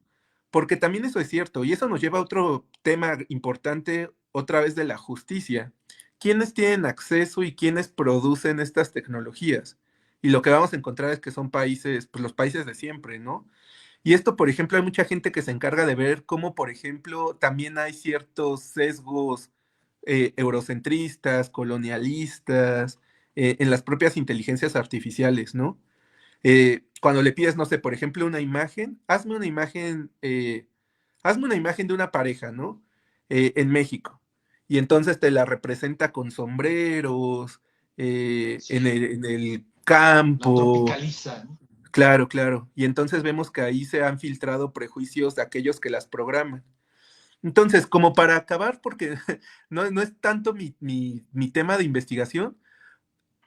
porque también eso es cierto, y eso nos lleva a otro tema importante otra vez de la justicia. ¿Quiénes tienen acceso y quiénes producen estas tecnologías? Y lo que vamos a encontrar es que son países, pues los países de siempre, ¿no? Y esto, por ejemplo, hay mucha gente que se encarga de ver cómo, por ejemplo, también hay ciertos sesgos eurocentristas, colonialistas, en las propias inteligencias artificiales, ¿no? Cuando le pides, no sé, por ejemplo, una imagen, hazme una imagen de una pareja, ¿no? En México. Y entonces te la representa con sombreros, Sí, en el la campo. tropicaliza, ¿no? Claro, claro. Y entonces vemos que ahí se han filtrado prejuicios de aquellos que las programan. Entonces, como para acabar, porque no es tanto mi tema de investigación,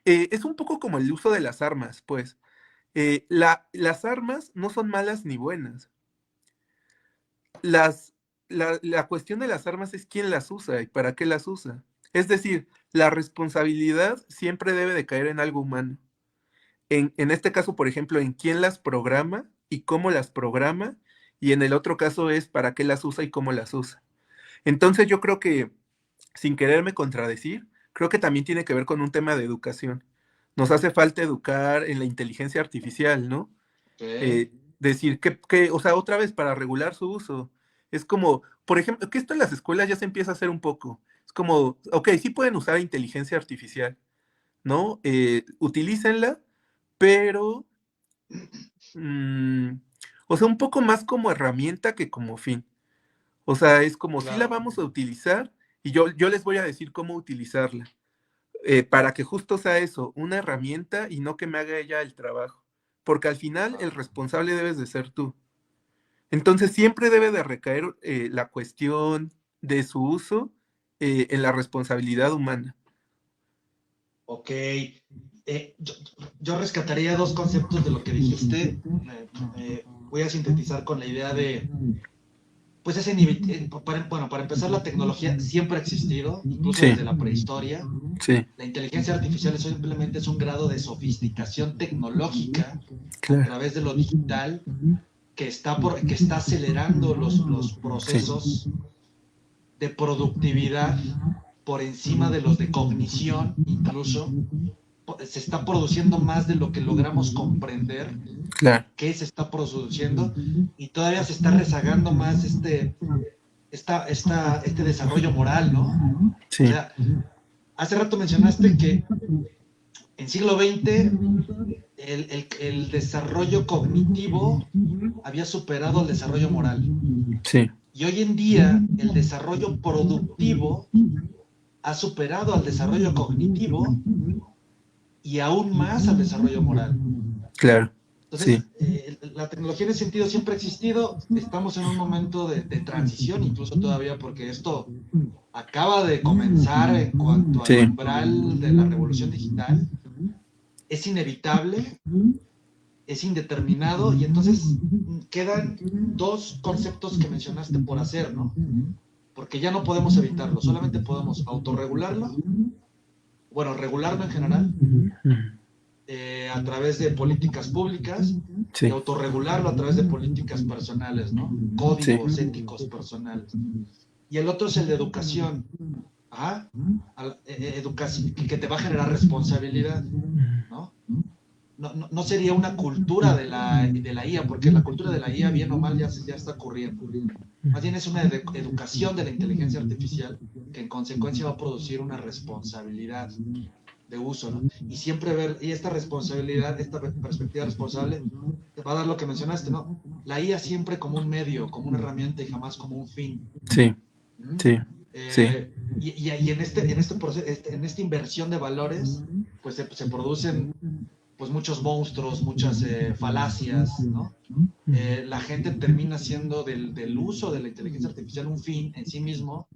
es un poco como el uso de las armas, pues. Las armas no son malas ni buenas. Las, la cuestión de las armas es quién las usa y para qué las usa. Es decir, la responsabilidad siempre debe de caer en algo humano. En este caso, por ejemplo, en quién las programa y cómo las programa, y en el otro caso es para qué las usa y cómo las usa. Entonces yo creo que, sin quererme contradecir, creo que también tiene que ver con un tema de educación. Nos hace falta educar en la inteligencia artificial, ¿no? Ok, eh, Decir o sea, otra vez para regular su uso. Es como, por ejemplo, que esto en las escuelas ya se empieza a hacer un poco. Es como, ok, sí pueden usar inteligencia artificial, ¿no? Utilícenla, pero, mm, o sea, un poco más como herramienta que como fin. O sea, es como, sí la claro. vamos a utilizar y yo les voy a decir cómo utilizarla, para que justo sea eso, una herramienta y no que me haga ella el trabajo. Porque al final el responsable debes de ser tú. Entonces siempre debe de recaer la cuestión de su uso en la responsabilidad humana. Ok. Yo rescataría dos conceptos de lo que dijiste. Voy a sintetizar con la idea de, pues ese nivel, bueno, para empezar, la tecnología siempre ha existido, incluso Sí, desde la prehistoria. sí, La inteligencia artificial simplemente es un grado de sofisticación tecnológica a claro, través de lo digital que está acelerando los sí, procesos de productividad por encima de los de cognición, incluso se está produciendo más de lo que logramos comprender claro, que se está produciendo y todavía se está rezagando más este desarrollo moral, ¿no? O sí, sea, hace rato mencionaste que en siglo XX el desarrollo cognitivo había superado el desarrollo moral. sí, Y hoy en día el desarrollo productivo ha superado al desarrollo cognitivo y aún más al desarrollo moral. claro, sí, Entonces, la tecnología en ese sentido siempre ha existido. Estamos en un momento de transición, incluso todavía porque esto acaba de comenzar en cuanto al sí, umbral de la revolución digital. Es inevitable, es indeterminado y entonces quedan dos conceptos que mencionaste por hacer, ¿no? Porque ya no podemos evitarlo, solamente podemos autorregularlo, bueno, regularlo en general, a través de políticas públicas y sí, autorregularlo a través de políticas personales, ¿no? sí, Códigos éticos personales. Y el otro es el de educación. Ajá. Educación que te va a generar responsabilidad, ¿no? No sería una cultura de la IA, porque la cultura de la IA, bien o mal, ya está ocurriendo. Más bien es una educación de la inteligencia artificial que en consecuencia va a producir una responsabilidad de uso, ¿no? Y siempre ver, y esta responsabilidad, esta perspectiva responsable, te va a dar lo que mencionaste, ¿no? La IA siempre como un medio, como una herramienta y jamás como un fin. sí, ¿Mm? sí, sí, Y en este proceso, en esta inversión de valores, pues se producen pues muchos monstruos, muchas falacias, ¿no? La gente termina siendo del uso de la inteligencia artificial un fin en sí mismo,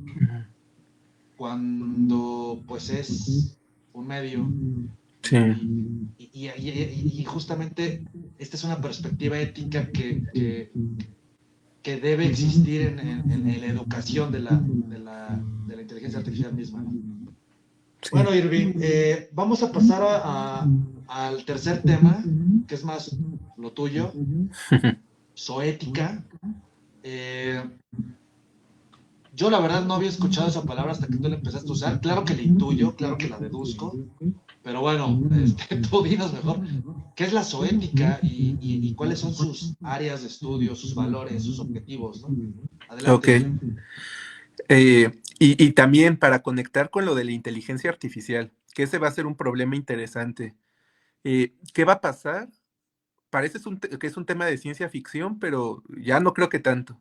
cuando pues es un medio sí, y justamente esta es una perspectiva ética que debe existir en la educación de la inteligencia artificial misma, ¿no? sí. Bueno, Irving, vamos a pasar al tercer tema, que es más lo tuyo, zoética. Eh, Yo la verdad no había escuchado esa palabra hasta que tú la empezaste a usar. Claro que la intuyo, claro que la deduzco, pero bueno, tú dinos mejor, ¿qué es la zoética y cuáles son sus áreas de estudio, sus valores, sus objetivos, ¿no? Ok. Adelante. Y también para conectar con lo de la inteligencia artificial, que ese va a ser un problema interesante. ¿Qué va a pasar? Parece que es un tema de ciencia ficción, pero ya no creo que tanto.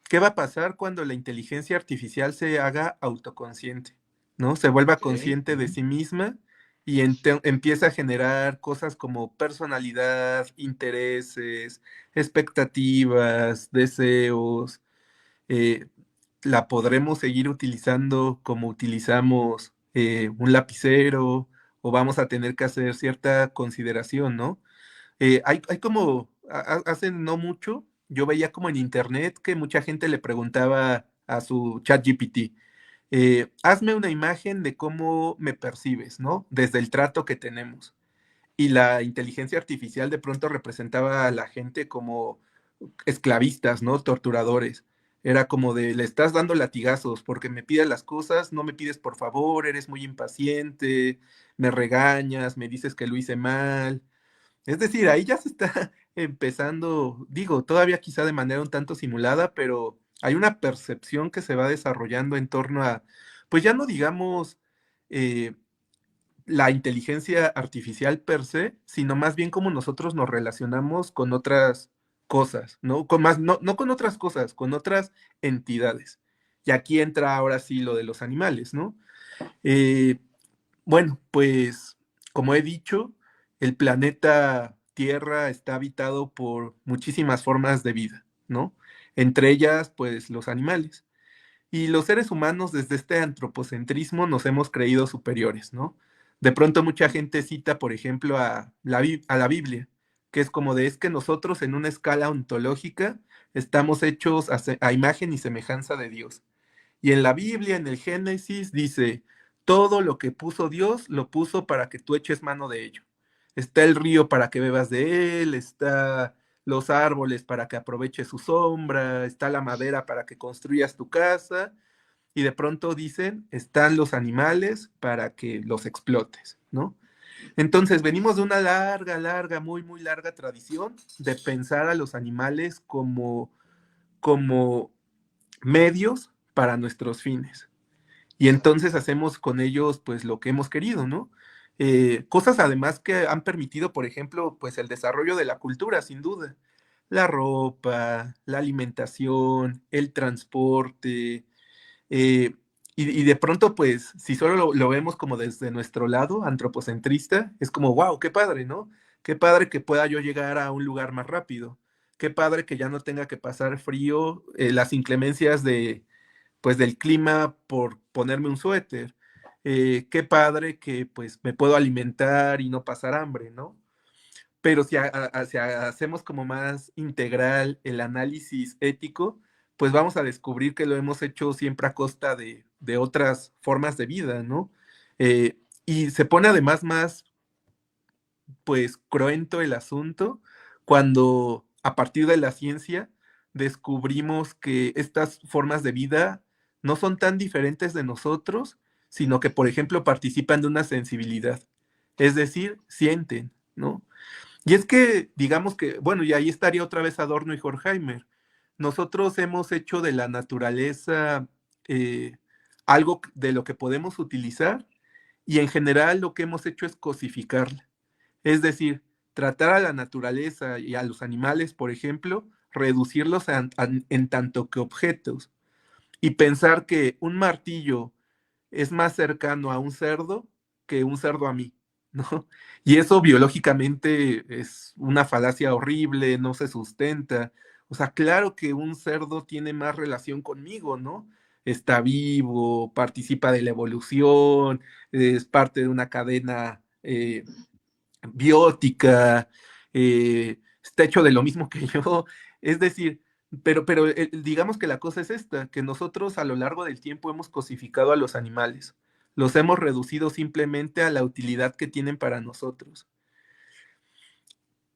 ¿Qué va a pasar cuando la inteligencia artificial se haga autoconsciente? ¿No? Se vuelva Ok, consciente de sí misma y empieza a generar cosas como personalidad, intereses, expectativas, deseos. eh, la podremos seguir utilizando como utilizamos un lapicero o vamos a tener que hacer cierta consideración, ¿no? Hay como, hace no mucho, yo veía como en internet que mucha gente le preguntaba a su chat GPT, hazme una imagen de cómo me percibes, ¿no? Desde el trato que tenemos. Y la inteligencia artificial de pronto representaba a la gente como esclavistas, ¿no? Torturadores. Era como de, le estás dando latigazos porque me pides las cosas, no me pides por favor, eres muy impaciente, me regañas, me dices que lo hice mal. Es decir, ahí ya se está empezando, digo, todavía quizá de manera un tanto simulada, pero hay una percepción que se va desarrollando en torno a, pues ya no digamos eh, la inteligencia artificial per se, sino más bien cómo nosotros nos relacionamos con otras cosas, ¿no? Con más, no con otras cosas, con otras entidades. Y aquí entra ahora sí lo de los animales, ¿no? Eh, bueno, pues como he dicho, el planeta Tierra está habitado por muchísimas formas de vida, ¿no? Entre ellas, pues los animales. Y los seres humanos desde este antropocentrismo nos hemos creído superiores, ¿no? De pronto mucha gente cita, por ejemplo, a la Biblia, que es como de es que nosotros en una escala ontológica estamos hechos a imagen y semejanza de Dios. Y en la Biblia, en el Génesis, dice, todo lo que puso Dios, lo puso para que tú eches mano de ello. Está el río para que bebas de él, está los árboles para que aproveches su sombra, está la madera para que construyas tu casa, y de pronto dicen, están los animales para que los explotes, ¿no? Entonces, venimos de una larga, muy larga tradición de pensar a los animales como medios para nuestros fines. Y exacto. entonces hacemos con ellos pues lo que hemos querido, ¿no? Cosas además que han permitido, por ejemplo, pues el desarrollo de la cultura, sin duda. La ropa, la alimentación, el transporte. eh, y de pronto, pues, si solo lo vemos como desde nuestro lado, antropocentrista, es como, wow, qué padre, ¿no? Qué padre que pueda yo llegar a un lugar más rápido. Qué padre que ya no tenga que pasar frío, las inclemencias pues del clima por ponerme un suéter. Qué padre que pues me puedo alimentar y no pasar hambre, ¿no? Pero si hacemos como más integral el análisis ético, pues vamos a descubrir que lo hemos hecho siempre a costa de otras formas de vida, ¿no? Y se pone además más pues cruento el asunto cuando a partir de la ciencia descubrimos que estas formas de vida no son tan diferentes de nosotros, sino que, por ejemplo, participan de una sensibilidad, es decir, sienten, ¿no? Y es que, digamos que, bueno, y ahí estaría otra vez Adorno y Horkheimer. Nosotros hemos hecho de la naturaleza algo de lo que podemos utilizar y en general lo que hemos hecho es cosificarla. Es decir, tratar a la naturaleza y a los animales, por ejemplo, reducirlos en tanto que objetos y pensar que un martillo es más cercano a un cerdo que un cerdo a mí, ¿no? Y eso biológicamente es una falacia horrible, no se sustenta. O sea, claro que un cerdo tiene más relación conmigo, ¿no? Está vivo, participa de la evolución, es parte de una cadena biótica, está hecho de lo mismo que yo. Es decir, pero digamos que la cosa es esta, que nosotros a lo largo del tiempo hemos cosificado a los animales, los hemos reducido simplemente a la utilidad que tienen para nosotros.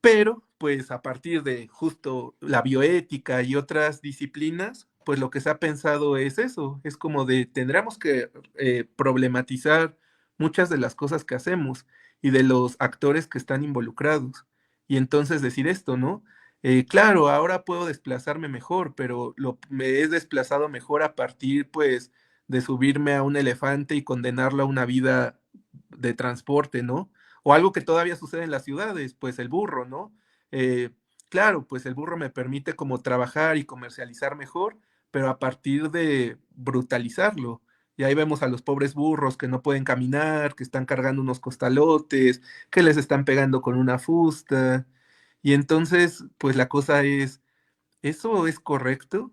Pero, pues a partir de justo la bioética y otras disciplinas, pues lo que se ha pensado es eso, es como de tendríamos que problematizar muchas de las cosas que hacemos y de los actores que están involucrados. Y entonces decir esto, ¿no? Claro, ahora puedo desplazarme mejor, pero me he desplazado mejor a partir, pues, de subirme a un elefante y condenarlo a una vida de transporte, ¿no? O algo que todavía sucede en las ciudades, pues el burro, ¿no? Eh, claro, pues el burro me permite como trabajar y comercializar mejor, pero a partir de brutalizarlo. Y ahí vemos a los pobres burros que no pueden caminar, que están cargando unos costalotes, que les están pegando con una fusta. Y entonces, pues la cosa es, ¿eso es correcto?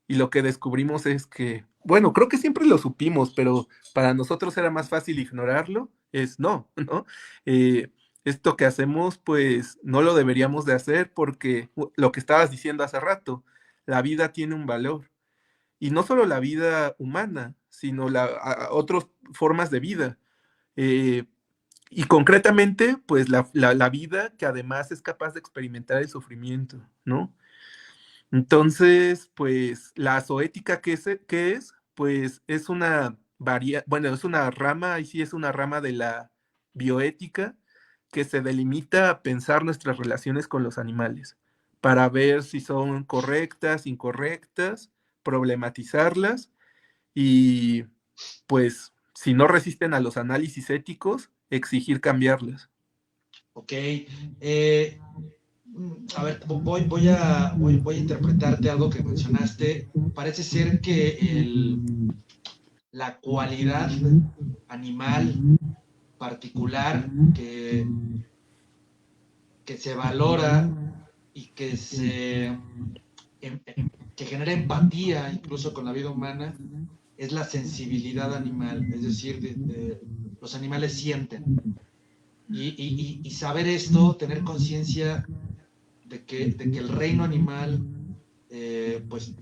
Y lo que descubrimos es que, bueno, creo que siempre lo supimos, pero para nosotros era más fácil ignorarlo, es no, ¿no? Eh, Esto que hacemos, pues no lo deberíamos de hacer porque lo que estabas diciendo hace rato, la vida tiene un valor. Y no solo la vida humana, sino otras formas de vida. Eh, y concretamente, pues la vida que además es capaz de experimentar el sufrimiento, ¿no? Entonces, pues la zoética, ¿qué es? Pues es bueno, es una rama, y sí es una rama de la bioética que se delimita a pensar nuestras relaciones con los animales, para ver si son correctas, incorrectas, problematizarlas y, pues, si no resisten a los análisis éticos, exigir cambiarlas. Ok. A ver, voy a interpretarte algo que mencionaste. Parece ser que la cualidad animal particular que se valora y em- que genera empatía incluso con la vida humana es la sensibilidad animal, es decir, los animales sienten. Y saber esto, tener conciencia de que el reino animal, pues,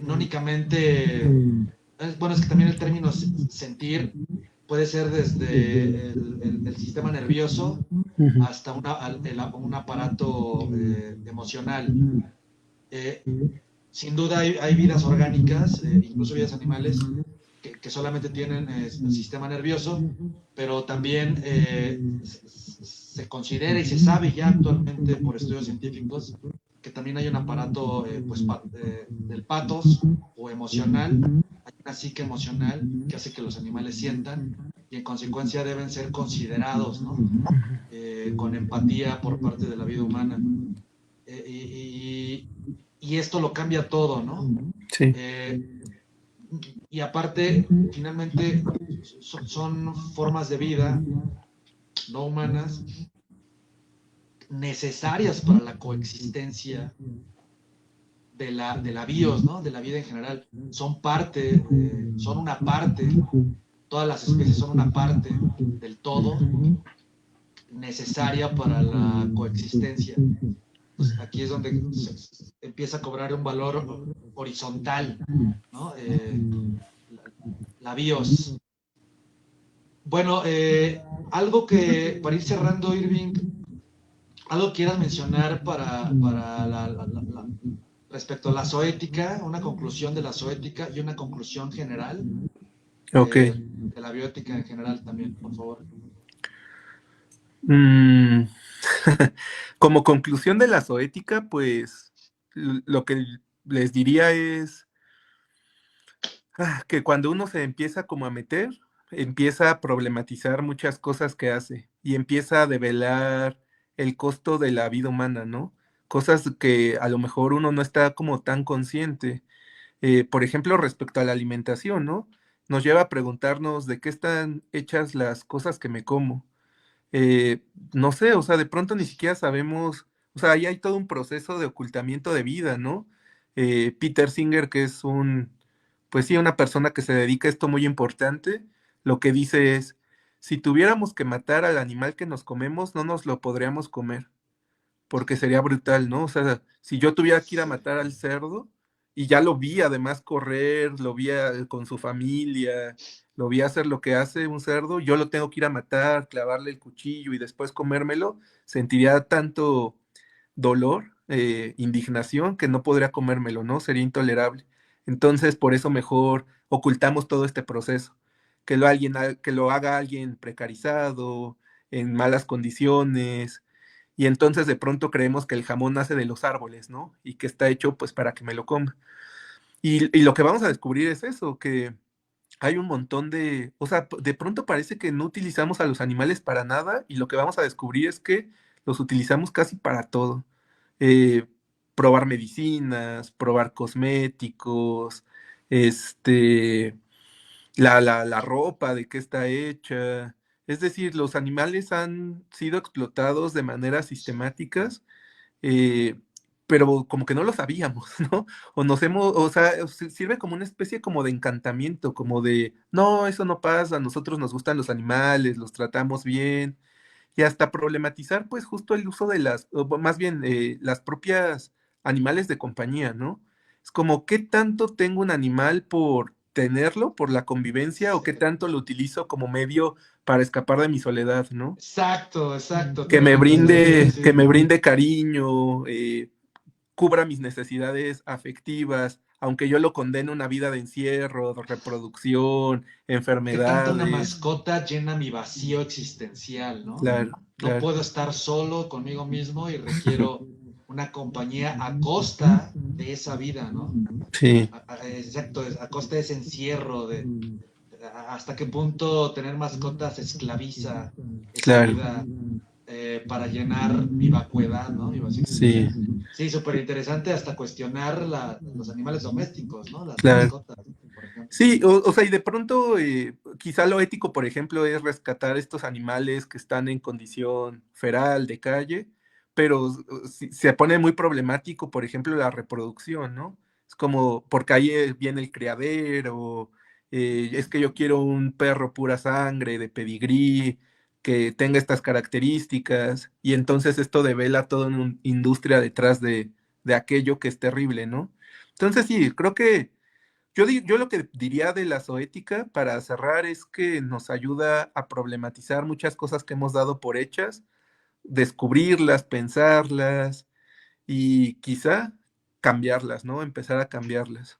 no únicamente, bueno, es que también el término sentir puede ser desde el sistema nervioso Ujú. hasta un aparato emocional. Eh, Sin duda hay vidas orgánicas, incluso vidas animales, que solamente tienen el sistema nervioso, pero también se considera y se sabe ya actualmente por estudios científicos que también hay un aparato pues, del patos o emocional, hay una psique emocional que hace que los animales sientan y en consecuencia deben ser considerados, ¿no? Con empatía por parte de la vida humana. Eh, y, y, esto lo cambia todo, ¿no? Sí. Eh, y aparte, finalmente, son formas de vida no humanas necesarias para la coexistencia de la bios, ¿no? De la vida en general. Son una parte, todas las especies son una parte del todo necesaria para la coexistencia. Pues aquí es donde se empieza a cobrar un valor horizontal, ¿no? La BIOS. Bueno, algo que, para ir cerrando, Irving, algo quieras mencionar respecto a la zoética, una conclusión de la zoética y una conclusión general Ok. de la bioética en general también, por favor. Mm, Como conclusión de la zoética, pues lo que les diría es que cuando uno se empieza como a meter, empieza a problematizar muchas cosas que hace y empieza a develar el costo de la vida humana, ¿no? Cosas que a lo mejor uno no está como tan consciente. Por ejemplo, respecto a la alimentación, ¿no? Nos lleva a preguntarnos de qué están hechas las cosas que me como. eh, no sé, o sea, de pronto ni siquiera sabemos, o sea, ahí hay todo un proceso de ocultamiento de vida, ¿no? Peter Singer, que es pues sí, una persona que se dedica a esto muy importante, lo que dice es, si tuviéramos que matar al animal que nos comemos, no nos lo podríamos comer porque sería brutal, ¿no? O sea, si yo tuviera que ir a Sí. matar al cerdo, y ya lo vi además correr, lo vi con su familia, lo vi hacer lo que hace un cerdo, yo lo tengo que ir a matar, clavarle el cuchillo y después comérmelo, sentiría tanto dolor indignación que no podría comérmelo, ¿no? Sería intolerable. Entonces, por eso mejor ocultamos todo este proceso, que lo haga alguien precarizado, en malas condiciones, y entonces de pronto creemos que el jamón nace de los árboles, ¿no? Y que está hecho pues para que me lo coma. Y lo que vamos a descubrir es eso, que hay un montón o sea, de pronto parece que no utilizamos a los animales para nada y lo que vamos a descubrir es que los utilizamos casi para todo. Eh, Probar medicinas, probar cosméticos, este, la ropa, de qué está hecha. Es decir, los animales han sido explotados de maneras sistemáticas, eh, pero como que no lo sabíamos, ¿no? O sea, sirve como una especie como de encantamiento, como de, no, eso no pasa, a nosotros nos gustan los animales, los tratamos bien, y hasta problematizar pues justo el uso de más bien las propias animales de compañía, ¿no? Es como, ¿qué tanto tengo un animal por tenerlo, por la convivencia, o qué tanto lo utilizo como medio para escapar de mi soledad, ¿no? Exacto, exacto, totalmente. Que Sí. me brinde cariño, cubra mis necesidades afectivas, aunque yo lo condene a una vida de encierro, de reproducción, ¿Qué tanto una enfermedades. mascota llena mi vacío existencial, ¿no? Claro, No claro. puedo estar solo conmigo mismo y requiero una compañía a costa de esa vida, ¿no? Sí, Exacto, a costa de ese encierro, hasta qué punto tener mascotas esclaviza esa claro. vida para llenar mi vacuidad, ¿no? Mi vacío Sí, existencial. Sí, súper interesante hasta cuestionar los animales domésticos, ¿no? Las claro. mascotas, por ejemplo. Sí, o sea, y de pronto quizá lo ético, por ejemplo, es rescatar estos animales que están en condición feral, de calle, pero se pone muy problemático, por ejemplo, la reproducción, ¿no? Es como, porque ahí viene el criadero, es que yo quiero un perro pura sangre, de pedigrí, que tenga estas características, y entonces esto devela toda una industria detrás de aquello que es terrible, ¿no? Entonces sí, creo que yo lo que diría de la zoética para cerrar es que nos ayuda a problematizar muchas cosas que hemos dado por hechas, descubrirlas, pensarlas y quizá cambiarlas, ¿no? Empezar a cambiarlas.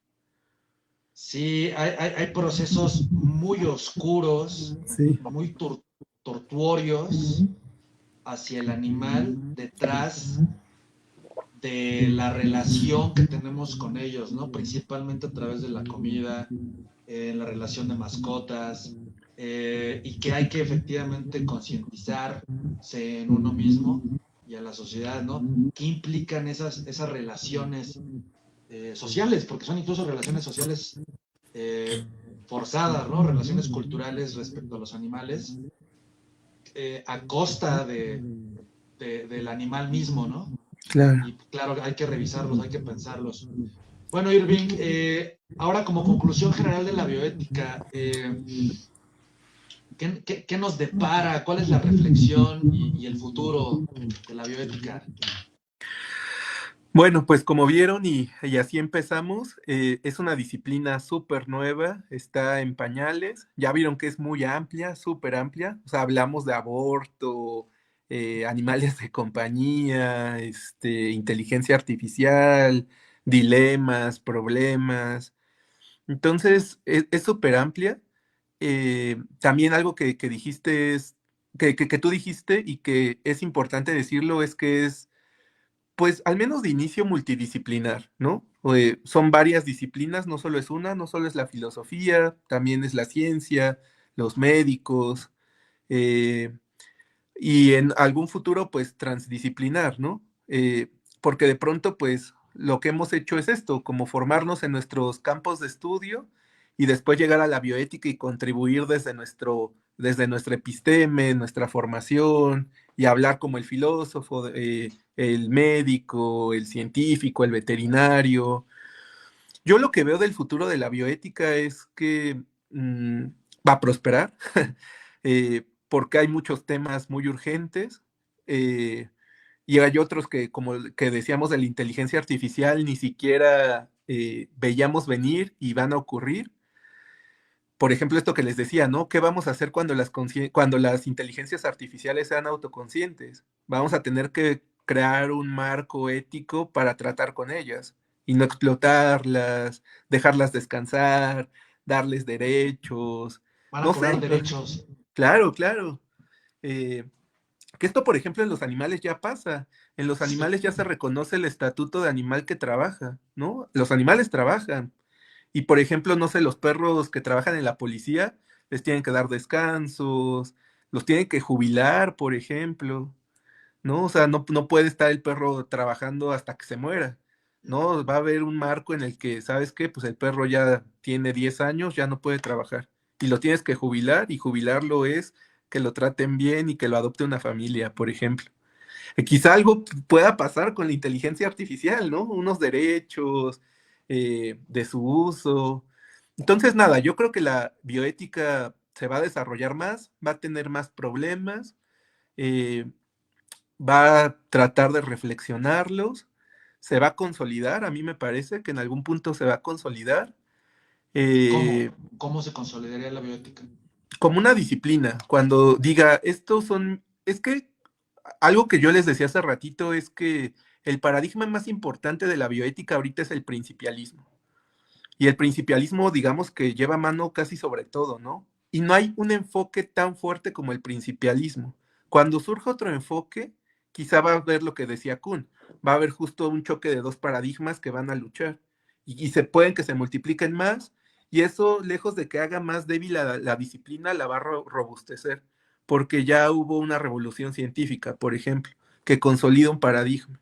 Sí, hay procesos muy oscuros, Sí, muy tortuorios hacia el animal detrás de la relación que tenemos con ellos, ¿no? Principalmente a través de la comida, la relación de mascotas, y que hay que efectivamente concientizarse en uno mismo y a la sociedad, ¿no? ¿Qué implican esas relaciones sociales? Porque son incluso relaciones sociales eh, forzadas, ¿no? Relaciones culturales respecto a los animales, a costa del animal mismo, ¿no? claro. Y claro, hay que revisarlos, hay que pensarlos. Bueno, Irving, ahora como conclusión general de la bioética, ¿qué nos depara? ¿Cuál es la reflexión y el futuro de la bioética? Bueno, pues como vieron y así empezamos, es una disciplina súper nueva, está en pañales, ya vieron que es muy amplia, súper amplia, o sea, hablamos de aborto, animales de compañía, inteligencia artificial, dilemas, problemas, entonces es súper amplia. También algo que dijiste que tú dijiste y que es importante decirlo es que es pues al menos de inicio multidisciplinar, ¿no? Son varias disciplinas, no solo es una, no solo es la filosofía, también es la ciencia, los médicos, eh, y en algún futuro, pues transdisciplinar, ¿no? Porque de pronto, pues lo que hemos hecho es esto, como formarnos en nuestros campos de estudio y después llegar a la bioética y contribuir desde nuestra episteme, nuestra formación y hablar como el filósofo, el médico, el científico, el veterinario. Yo lo que veo del futuro de la bioética es que va a prosperar, porque hay muchos temas muy urgentes, eh, y hay otros que, como que decíamos de la inteligencia artificial, ni siquiera veíamos venir y van a ocurrir. Por ejemplo, esto que les decía, ¿no? ¿Qué vamos a hacer cuando cuando las inteligencias artificiales sean autoconscientes? Vamos a tener que crear un marco ético para tratar con ellas y no explotarlas, dejarlas descansar, darles derechos, Van a no cobrar sé, derechos. claro, claro. Eh, que esto, por ejemplo, en los animales ya pasa. En los Sí. animales ya se reconoce el estatuto de animal que trabaja, ¿no? Los animales trabajan. Y, por ejemplo, no sé, los perros que trabajan en la policía les tienen que dar descansos, los tienen que jubilar, por ejemplo, ¿no? O sea, no puede estar el perro trabajando hasta que se muera, ¿no? Va a haber un marco en el que, ¿sabes qué? Pues el perro ya tiene 10 años, ya no puede trabajar. Y lo tienes que jubilar, y jubilarlo es que lo traten bien y que lo adopte una familia, por ejemplo. Quizá algo pueda pasar con la inteligencia artificial, ¿no? Unos derechos de su uso. Entonces, nada, yo creo que la bioética se va a desarrollar más, va a tener más problemas, eh, va a tratar de reflexionarlos, se va a consolidar, a mí me parece que en algún punto se va a consolidar eh, ¿Cómo se consolidaría la bioética? como una disciplina. Cuando diga, estos son, es que algo que yo les decía hace ratito es que el paradigma más importante de la bioética ahorita es el principialismo. Y el principialismo, digamos que lleva mano casi sobre todo, ¿no? Y no hay un enfoque tan fuerte como el principialismo. Cuando surja otro enfoque, quizá va a haber lo que decía Kuhn, va a haber justo un choque de dos paradigmas que van a luchar. Y se pueden que se multipliquen más, y eso, lejos de que haga más débil la disciplina, la va a robustecer, porque ya hubo una revolución científica, por ejemplo, que consolida un paradigma.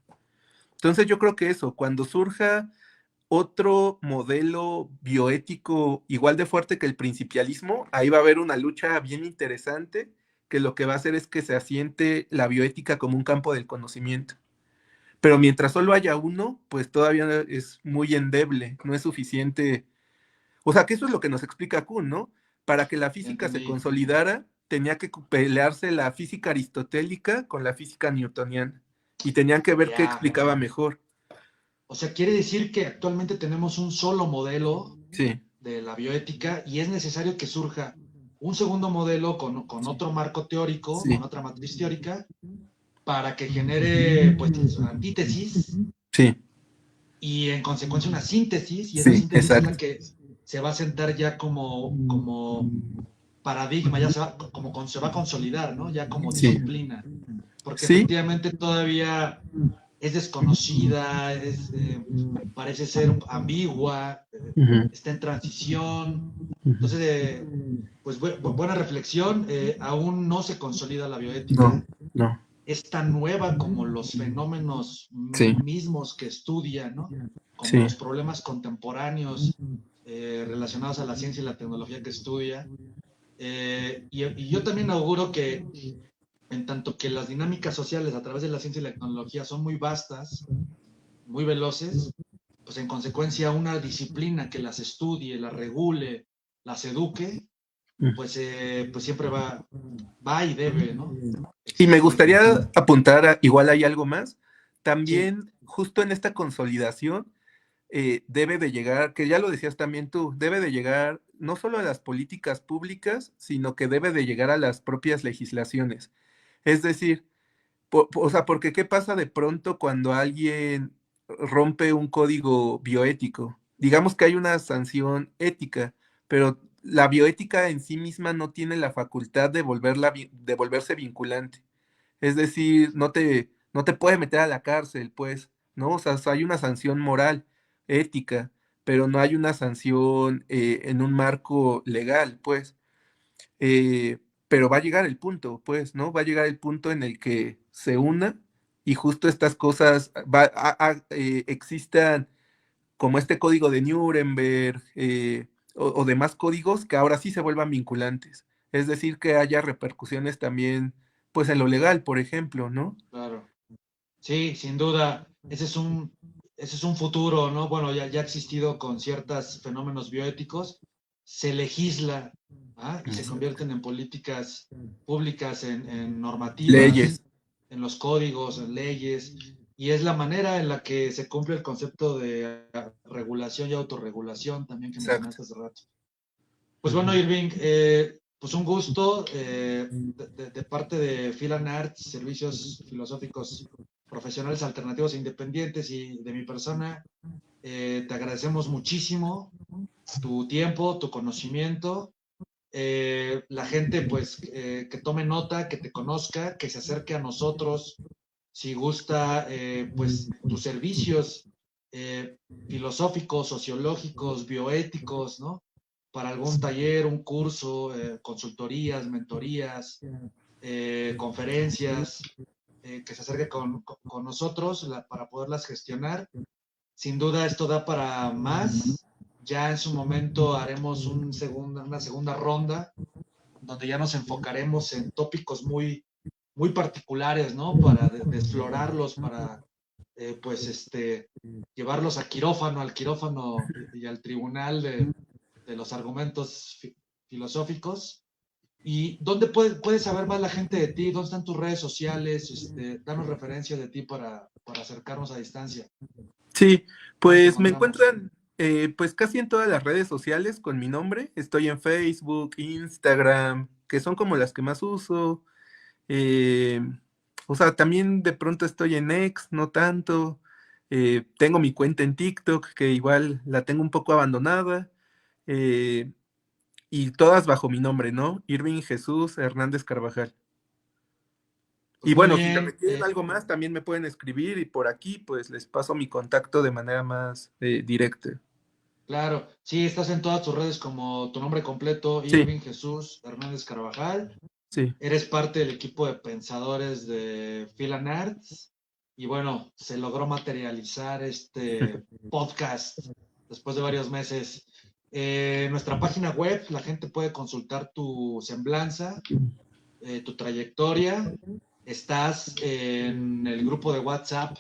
Entonces yo creo que eso, cuando surja otro modelo bioético igual de fuerte que el principialismo, ahí va a haber una lucha bien interesante que lo que va a hacer es que se asiente la bioética como un campo del conocimiento. Pero mientras solo haya uno, pues todavía es muy endeble, no es suficiente. O sea, que eso es lo que nos explica Kuhn, ¿no? Para que la Ya física se entendí. consolidara, tenía que pelearse la física aristotélica con la física newtoniana y tenían que ver qué Ya. explicaba mejor. O sea, quiere decir que actualmente tenemos un solo modelo Sí, de la bioética y es necesario que surja un segundo modelo con otro marco teórico, con sí, otra matriz teórica, para que genere, pues, antítesis sí, y en consecuencia una síntesis, y esa sí, síntesis es la exacto. que se va a sentar ya como paradigma, ya se va a consolidar, ¿no? Ya como Sí, disciplina, porque sí, efectivamente todavía es desconocida, parece ser ambigua, ujú, está en transición. ujú. Entonces, pues buena reflexión, aún no se consolida la No, bioética, no, es tan nueva como los fenómenos sí, mismos que estudia, ¿no? Como sí, los problemas contemporáneos relacionados a la ciencia y la tecnología que estudia. Y yo también auguro que en tanto que las dinámicas sociales a través de la ciencia y la tecnología son muy vastas, muy veloces, pues en consecuencia una disciplina que las estudie, las regule, las eduque, mm. pues siempre va y debe, ¿no? Y me Existir. gustaría apuntar igual hay algo más. Sí, También, justo en esta consolidación, debe de llegar, que ya lo decías también tú, debe de llegar no solo a las políticas públicas, sino que debe de llegar a las propias legislaciones. Es decir, o sea, porque ¿qué pasa de pronto cuando alguien rompe un código bioético? Digamos que hay una sanción ética, pero la bioética en sí misma no tiene la facultad de de volverse vinculante. Es decir, no te puede meter a la cárcel, pues, ¿no? O sea, hay una sanción moral, ética, pero no hay una sanción en un marco legal, pues. Pero va a llegar el punto, pues, ¿no? Va a llegar el punto en el que se una y justo estas cosas existan como este código de Nuremberg o demás códigos que ahora sí se vuelvan vinculantes. Es decir, que haya repercusiones también, pues, en lo legal, por ejemplo, ¿no? claro. Sí, sin duda. Ese es un futuro, ¿no? Bueno, ya ha existido con ciertos fenómenos bioéticos. Se legisla, ¿ah? Y se convierten en políticas públicas, en normativas, Leyes, en los códigos, en leyes. Y es la manera en la que se cumple el concepto de regulación y autorregulación también que exacto. mencionaste hace rato. Pues bueno, Ujú. Irving, pues un gusto de parte de Philan Arts, Servicios Filosóficos profesionales alternativos e independientes y de mi persona, te agradecemos muchísimo tu tiempo, tu conocimiento. La gente, pues, que tome nota, que te conozca, que se acerque a nosotros, si gusta, pues, tus servicios filosóficos, sociológicos, bioéticos, ¿no? Para algún taller, un curso, consultorías, mentorías, conferencias, que se acerque con nosotros para poderlas gestionar. Sin duda esto da para más. Ya en su momento haremos una segunda ronda donde ya nos enfocaremos en tópicos muy, muy particulares, ¿no? Para explorarlos, para pues llevarlos al quirófano y al tribunal de los argumentos filosóficos. ¿Y dónde puede saber más la gente de ti? ¿Dónde están tus redes sociales? Danos referencias de ti para acercarnos a distancia. Sí, ¿Dónde te pues me encontramos? encuentran pues casi en todas las redes sociales con mi nombre. Estoy en Facebook, Instagram, que son como las que más uso. Eh, o sea, también de pronto estoy en X, no tanto. Tengo mi cuenta en TikTok, que igual la tengo un poco abandonada. eh, y todas bajo mi nombre, ¿no? Irving Jesús Hernández Carvajal. Pues Y muy bueno, si bien. requieren algo más, también me pueden escribir y por aquí pues les paso mi contacto de manera más directa. Claro, sí, estás en todas tus redes como tu nombre completo, Sí, Irving Jesús Hernández Carvajal. sí. Eres parte del equipo de pensadores de Philan Arts. Y bueno, se logró materializar este podcast después de varios meses. Nuestra página web, la gente puede consultar tu semblanza, tu trayectoria. Estás en el grupo de WhatsApp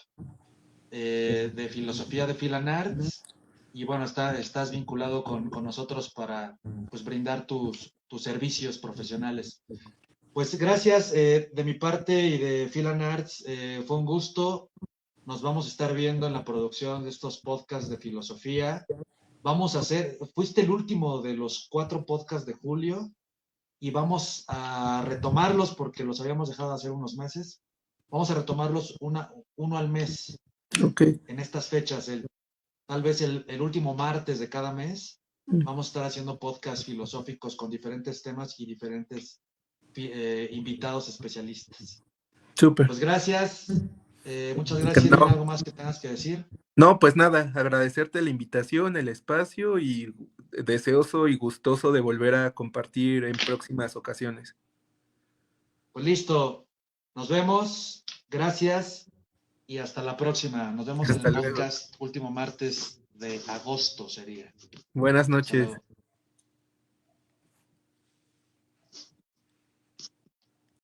de filosofía de Philan Arts y bueno, estás vinculado con nosotros para pues, brindar tus servicios profesionales. Pues gracias de mi parte y de Philan Arts, fue un gusto. Nos vamos a estar viendo en la producción de estos podcasts de filosofía. Fuiste el último de los 4 podcasts de julio y vamos a retomarlos porque los habíamos dejado de hacer unos meses. Vamos a retomarlos uno al mes Ok. en estas fechas, tal vez el último martes de cada mes. Vamos a estar haciendo podcasts filosóficos con diferentes temas y diferentes invitados especialistas. Súper. Pues gracias, muchas gracias. Irving, No, ¿algo más que tengas que decir? no, pues nada, agradecerte la invitación, el espacio y deseoso y gustoso de volver a compartir en próximas ocasiones. Pues listo, nos vemos, gracias y hasta la próxima. Nos vemos en Hasta el luego. podcast último martes de agosto sería. Buenas Hasta noches. luego.